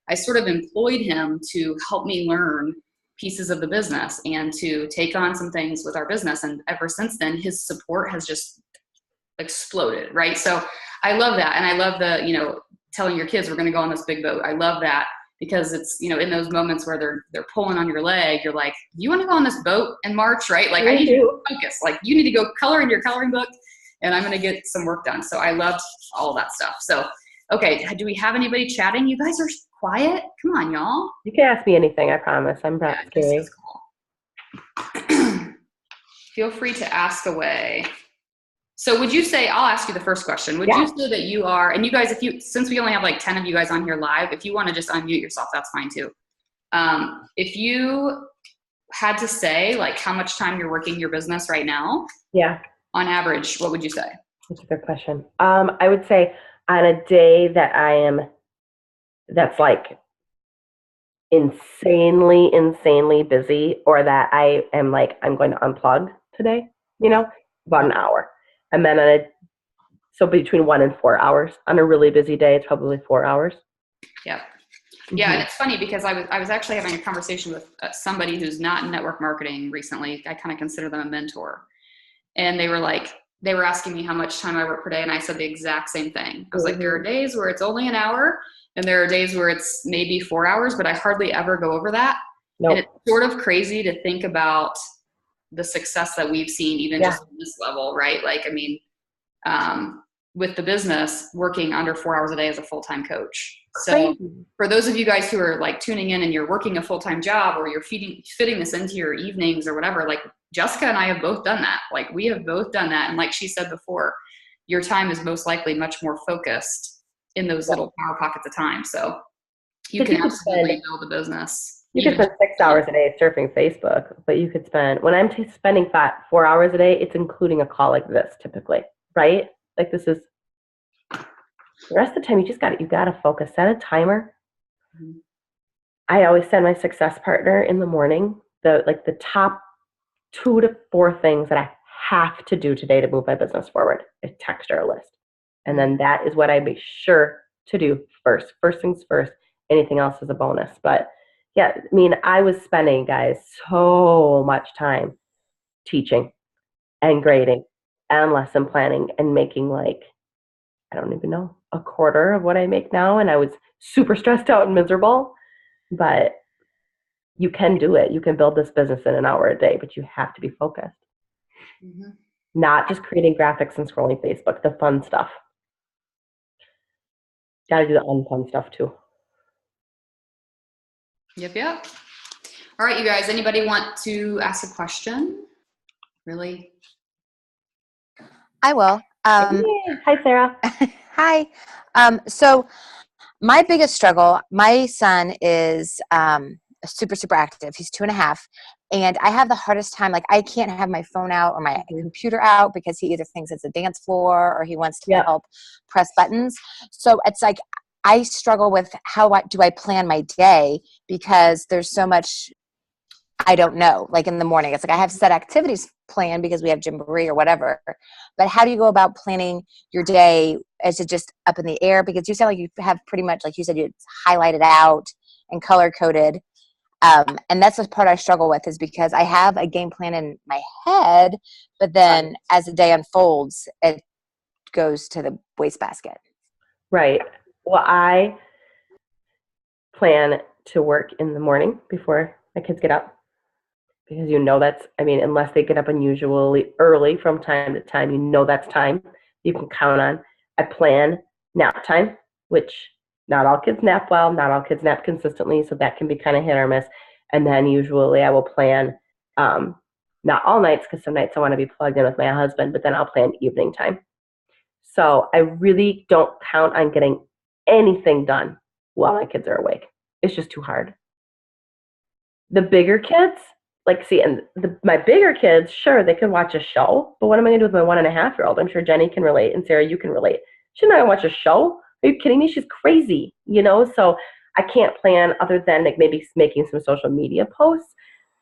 I sort of employed him to help me learn pieces of the business and to take on some things with our business. And ever since then, his support has just exploded, right? So I love that. And I love the, telling your kids we're going to go on this big boat. I love that. Because it's, in those moments where they're pulling on your leg, you're like, you want to go on this boat in March, right? Like I need you to focus. Like you need to go color in your coloring book and I'm going to get some work done. So I loved all that stuff. So, okay. Do we have anybody chatting? You guys are quiet. Come on, y'all. You can ask me anything. I promise. I'm not scary. This is cool. Feel free to ask away. So would you say, I'll ask you the first question. Would you say that you are, and you guys, since we only have like 10 of you guys on here live, if you want to just unmute yourself, that's fine too. If you had to say like how much time you're working your business right now, on average, what would you say? That's a good question. I would say on a day that's like insanely busy, or that I am like, I'm going to unplug today, about an hour. And then so between 1 and 4 hours. On a really busy day, it's probably 4 hours. Yep. Yeah, and it's funny because I was actually having a conversation with somebody who's not in network marketing recently. I kind of consider them a mentor. And they were asking me how much time I work per day, and I said the exact same thing. I was like, there are days where it's only an hour, and there are days where it's maybe 4 hours, but I hardly ever go over that. Nope. And it's sort of crazy to think about the success that we've seen even just on this level, right? Like, I mean, with the business, working under 4 hours a day as a full-time coach. So for those of you guys who are like tuning in and you're working a full-time job or you're fitting this into your evenings or whatever, like Jessica and I have both done that. Like we have both done that. And like she said before, your time is most likely much more focused in those little power pockets of time. So you can absolutely build a business. You could spend 6 hours a day surfing Facebook, but you could spend, when I'm spending 4 hours a day, it's including a call like this typically, right? Like this is, the rest of the time you got to focus. Set a timer. Mm-hmm. I always send my success partner in the morning, the top 2 to 4 things that I have to do today to move my business forward. I text her a list. And then that is what I make sure to do first. First things first. Anything else is a bonus. But yeah, I mean, I was spending, guys, so much time teaching and grading and lesson planning and making like, I don't even know, a quarter of what I make now. And I was super stressed out and miserable. But you can do it. You can build this business in an hour a day, but you have to be focused. Mm-hmm. Not just creating graphics and scrolling Facebook, the fun stuff. Got to do the unfun stuff too. Yep. All right, you guys, anybody want to ask a question? Really? I will. Hi, Sarah. Hi. So my biggest struggle, my son is super, super active. He's 2.5. And I have the hardest time. Like, I can't have my phone out or my computer out because he either thinks it's a dance floor or he wants to help press buttons. So it's like I struggle with how do I plan my day because there's so much I don't know. Like in the morning, it's like I have set activities planned because we have Gymboree or whatever. But how do you go about planning your day? Is it just up in the air? Because you sound like you have pretty much, like you said, it's highlighted out and color coded. And that's the part I struggle with is because I have a game plan in my head, but then as the day unfolds, it goes to the wastebasket. Right. Well, I plan to work in the morning before my kids get up. Because that's, unless they get up unusually early from time to time, that's time you can count on. I plan nap time, which not all kids nap well, not all kids nap consistently, so that can be kind of hit or miss. And then usually I will plan, not all nights, because some nights I want to be plugged in with my husband, but then I'll plan evening time. So I really don't count on getting anything done while my kids are awake. It's just too hard. The bigger kids, my bigger kids, sure, they can watch a show, but what am I going to do with my 1.5-year-old? I'm sure Jenny can relate, and Sarah, you can relate. She's not going to watch a show. Are you kidding me? She's crazy, So I can't plan other than like maybe making some social media posts.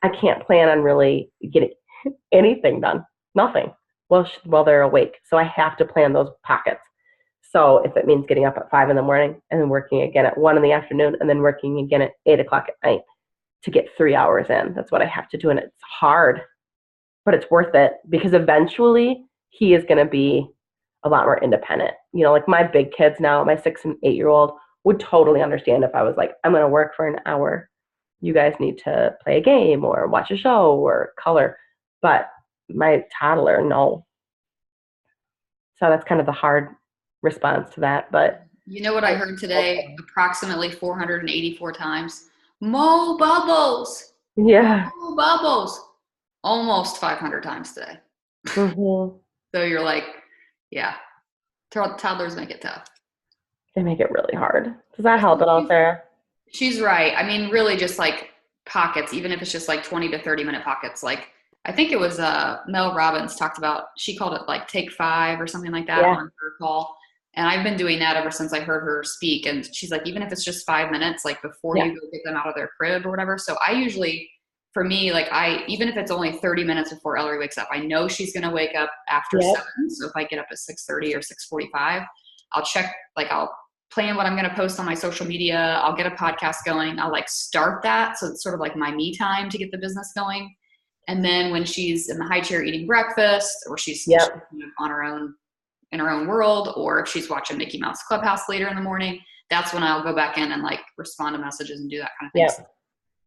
I can't plan on really getting anything done. Nothing. While they're awake. So I have to plan those pockets. So if it means getting up at 5 a.m. and then working again at 1 p.m. and then working again at 8 o'clock at night to get 3 hours in, that's what I have to do. And it's hard, but it's worth it because eventually he is going to be a lot more independent. Like my big kids now, my 6 and 8-year-old would totally understand if I was like, I'm going to work for an hour. You guys need to play a game or watch a show or color. But my toddler, no. So that's kind of the hard response to that. But you know what I heard today? Approximately 484 times. Mo bubbles. Yeah. Mo bubbles. Almost 500 times today. Mm-hmm. So you're like, yeah. Toddlers make it tough. They make it really hard. Does that help at all, Sarah? She's right. Really just like pockets, even if it's just like 20 to 30 minute pockets. Like I think it was Mel Robbins talked about, she called it like take 5 or something like that on her call. And I've been doing that ever since I heard her speak. And she's like, even if it's just 5 minutes, like before you go get them out of their crib or whatever. So I usually, for me, like even if it's only 30 minutes before Ellery wakes up, I know she's going to wake up after 7. So if I get up at 6:30 or 6:45, I'll plan what I'm going to post on my social media. I'll get a podcast going. I'll start that. So it's sort of like my me time to get the business going. And then when she's in the high chair eating breakfast or she's on her own, in her own world, or if she's watching Mickey Mouse Clubhouse later in the morning, that's when I'll go back in and respond to messages and do that kind of thing. So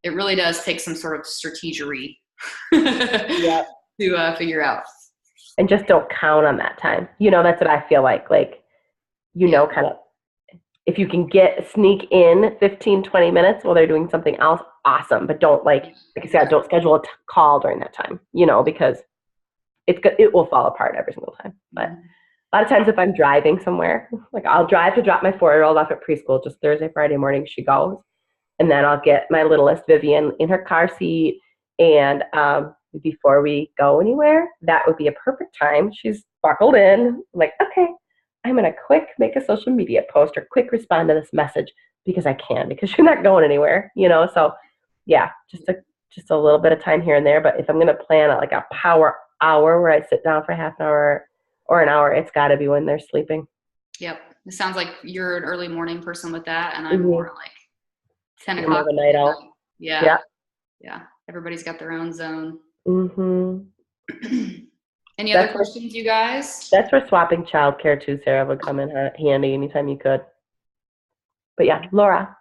it really does take some sort of strategery to figure out. And just don't count on that time. That's what I feel like. Kind of, if you can sneak in 15, 20 minutes while they're doing something else, awesome. But don't like I said, don't schedule a call during that time, because it will fall apart every single time. But a lot of times if I'm driving somewhere, I'll drive to drop my 4-year-old off at preschool, just Thursday, Friday morning she goes. And then I'll get my littlest Vivian in her car seat. And before we go anywhere, that would be a perfect time. She's buckled in, okay, I'm going to quick make a social media post or quick respond to this message because I can, because you're not going anywhere, So yeah, just a little bit of time here and there. But if I'm going to plan a power hour where I sit down for half an hour or an hour, it's got to be when they're sleeping. Yep. It sounds like you're an early morning person with that, and I'm Mm-hmm. more like 10 You're more of o'clock a night owl. midnight. Yeah. Yeah. Yeah. Everybody's got their own zone. Mm-hmm. Any other That's where questions, you guys? that's where swapping childcare too, Sarah, would come in handy anytime you could. But yeah, Laura.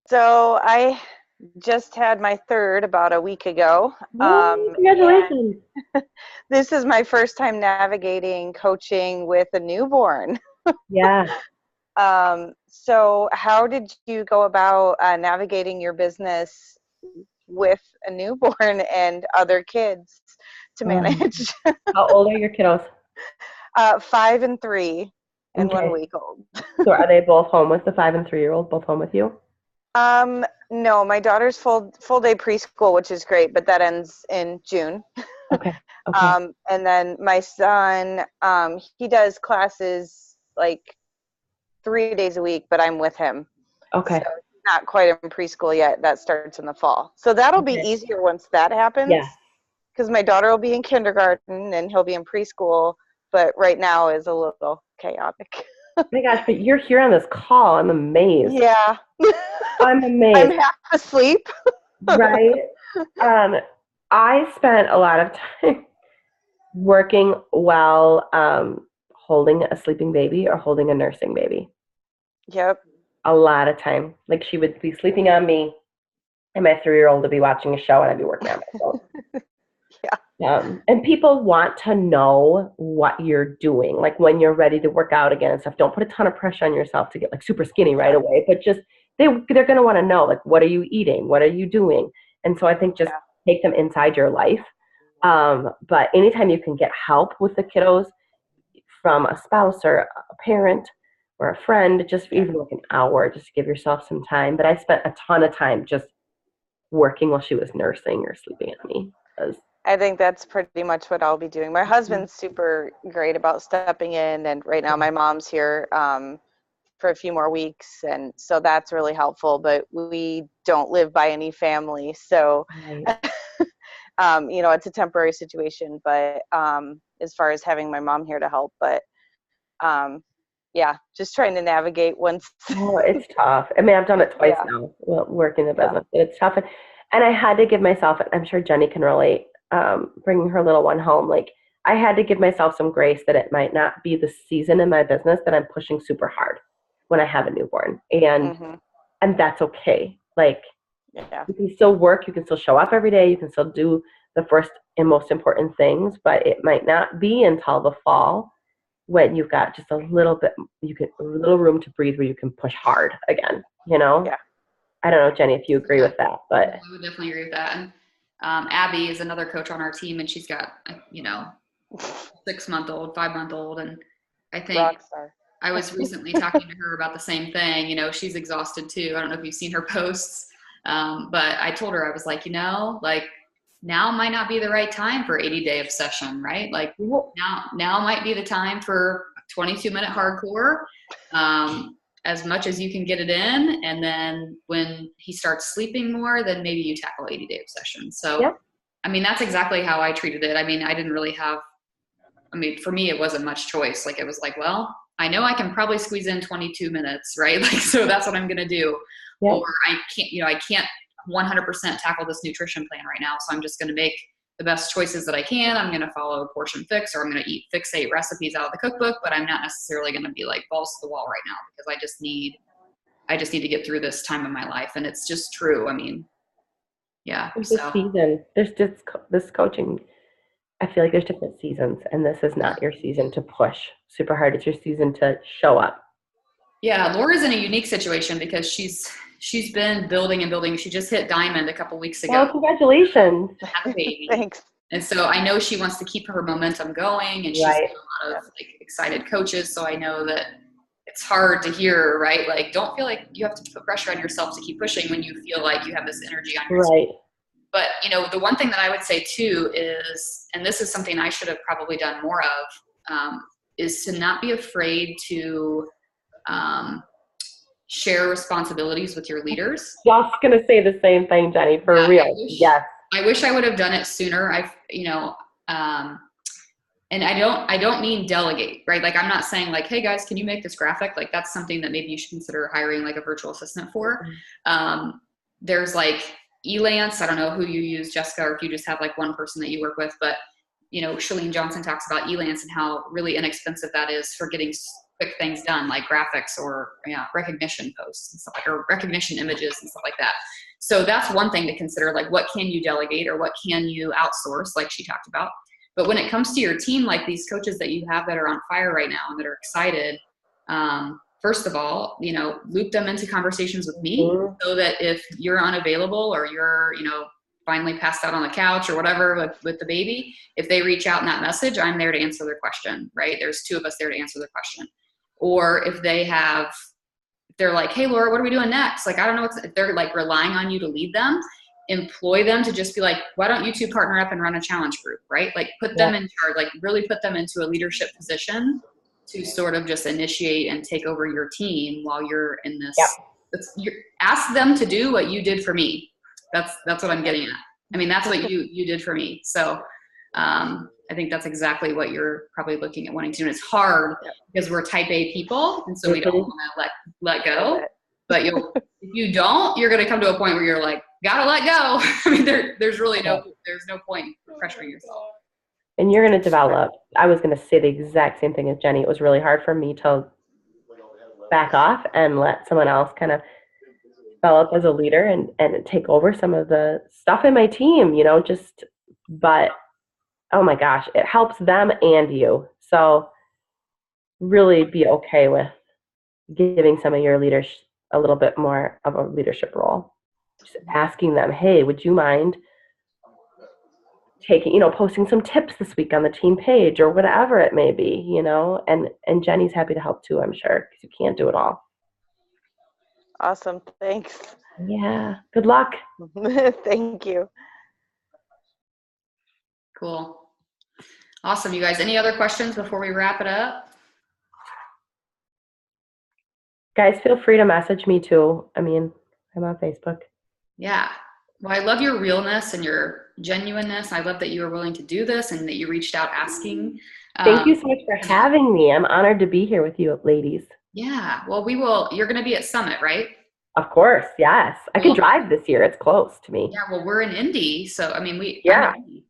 So I just had my third about a week ago. Woo, And congratulations. this is my first time navigating coaching with a newborn. Yeah. So how did you go about navigating your business with a newborn and other kids to manage? How old are your kiddos? 5 and 3 and Okay. 1 week old. So are they both home with the 5 and 3-year-old, both home with you? No, my daughter's full day preschool, which is great, but that ends in June. Okay. Okay. And then my son, he does classes like 3 days a week, but I'm with him. Okay. So he's not quite in preschool yet. That starts in the fall. So that'll be Okay. easier once that happens. Yeah. Because my daughter will be in kindergarten and he'll be in preschool, but right now is a little chaotic. Oh my gosh, but you're here on this call. I'm amazed. Yeah. I'm amazed. I'm half asleep. Right? I spent a lot of time working while holding a sleeping baby or holding a nursing baby. Yep. A lot of time. Like she would be sleeping on me and my 3-year-old would be watching a show and I'd be working on my phone. And people want to know what you're doing, like when you're ready to work out again and stuff. Don't put a ton of pressure on yourself to get like super skinny right away, but just they're going to want to know, like, what are you eating? What are you doing? And so I think just take them inside your life. But anytime you can get help with the kiddos from a spouse or a parent or a friend, just even like an hour, just to give yourself some time. But I spent a ton of time just working while she was nursing or sleeping on me. I think that's pretty much what I'll be doing. My husband's super great about stepping in, and right now my mom's here for a few more weeks, and so that's really helpful. But we don't live by any family, so it's a temporary situation. But as far as having my mom here to help, but just trying to navigate once. Oh, it's tough. I mean, I've done it twice now, working the business. It's tough, and I had to give myself. I'm sure Jenny can relate. Bringing her little one home, like I had to give myself some grace that it might not be the season in my business that I'm pushing super hard when I have a newborn, and that's okay. Like you can still work, you can still show up every day, you can still do the first and most important things, but it might not be until the fall when you've got just a little room to breathe where you can push hard again. I don't know, Jenny, if you agree with that, but I would definitely agree with that. And Abby is another coach on our team, and she's got 6-month-old, 5-month-old, and I think Rockstar. I was recently talking to her about the same thing. She's exhausted too. I don't know if you've seen her posts, but I told her, I was like, like now might not be the right time for 80-day obsession, right? Like now might be the time for 22-minute hardcore. As much as you can get it in, and then when he starts sleeping more, then maybe you tackle 80-day obsession. So, I mean, that's exactly how I treated it. I mean, I didn't really for me, it wasn't much choice. Like, it was like, well, I know I can probably squeeze in 22 minutes, right? Like, so that's what I'm going to do. Yep. Or I can't 100% tackle this nutrition plan right now. So I'm just going to make the best choices that I can. I'm going to follow a portion fix, or I'm going to fixate recipes out of the cookbook, but I'm not necessarily going to be like balls to the wall right now, because I just need to get through this time of my life. And it's just true. I mean, There's a season. There's just this coaching. I feel like there's different seasons, and this is not your season to push super hard. It's your season to show up. Yeah. Laura's in a unique situation because she's been building and building. She just hit diamond a couple weeks ago. Well, congratulations. Had a baby. Thanks. And so I know she wants to keep her momentum going, and she's got a lot of excited coaches. So I know that it's hard to hear, right? Like, don't feel like you have to put pressure on yourself to keep pushing when you feel like you have this energy on yourself. Right. But, the one thing that I would say too is, and this is something I should have probably done more of, is to not be afraid to share responsibilities with your leaders. Just going to say the same thing, Jenny, for real. Yes. I wish I would have done it sooner. and I don't mean delegate, right? Like I'm not saying like, hey guys, can you make this graphic? Like that's something that maybe you should consider hiring like a virtual assistant for. There's like Elance. I don't know who you use, Jessica, or if you just have like one person that you work with, but you know, Shalene Johnson talks about Elance and how really inexpensive that is for getting quick things done, like graphics or recognition posts and stuff like, or recognition images and stuff like that. So that's one thing to consider, like what can you delegate or what can you outsource, like she talked about. But when it comes to your team, like these coaches that you have that are on fire right now and that are excited, first of all, you know, loop them into conversations with me so that if you're unavailable or you're, you know, finally passed out on the couch or whatever with the baby, if they reach out in that message, I'm there to answer their question, right? There's two of us there to answer their question. Or if they're like, hey, Laura, what are we doing next? Like, I don't know if they're like relying on you to lead them, employ them to just be like, why don't you two partner up and run a challenge group, right? Like put them in charge, like really put them into a leadership position to sort of just initiate and take over your team while you're in this. Ask them to do what you did for me. That's what I'm getting at. I mean, that's what you did for me. So I think that's exactly what you're probably looking at wanting to do. And it's hard because we're type A people. And so we don't want to let go. But if you don't, you're going to come to a point where you're like, gotta let go. I mean, there's really no point pressuring yourself. And you're going to develop. I was going to say the exact same thing as Jenny. It was really hard for me to back off and let someone else kind of develop as a leader and take over some of the stuff in my team, you know, but oh my gosh, it helps them and you. So really be okay with giving some of your leaders a little bit more of a leadership role. Just asking them, hey, would you mind posting some tips this week on the team page or whatever it may be, you know, and Jenny's happy to help too, I'm sure, because you can't do it all. Awesome. Thanks. Yeah. Good luck. Thank you. Cool. Awesome, you guys. Any other questions before we wrap it up? Guys, feel free to message me too. I mean, I'm on Facebook. Yeah. Well, I love your realness and your genuineness. I love that you were willing to do this and that you reached out asking. Thank you so much for having me. I'm honored to be here with you ladies. Yeah. Well, you're going to be at Summit, right? Of course. Yes. I can drive this year. It's close to me. Yeah. Well, we're in Indy. So, I mean,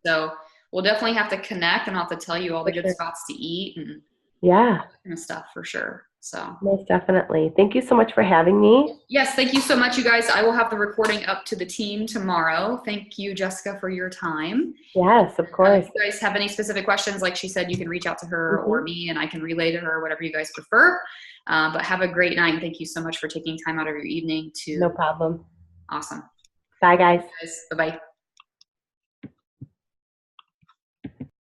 so we'll definitely have to connect and I'll have to tell you all the good spots to eat and that kind of stuff for sure. So most definitely. Thank you so much for having me. Yes. Thank you so much, you guys. I will have the recording up to the team tomorrow. Thank you, Jessica, for your time. Yes, of course. If you guys have any specific questions, like she said, you can reach out to her or me and I can relay to her, whatever you guys prefer. But have a great night. Thank you so much for taking time out of your evening to. No problem. Awesome. Bye, guys. Bye-bye.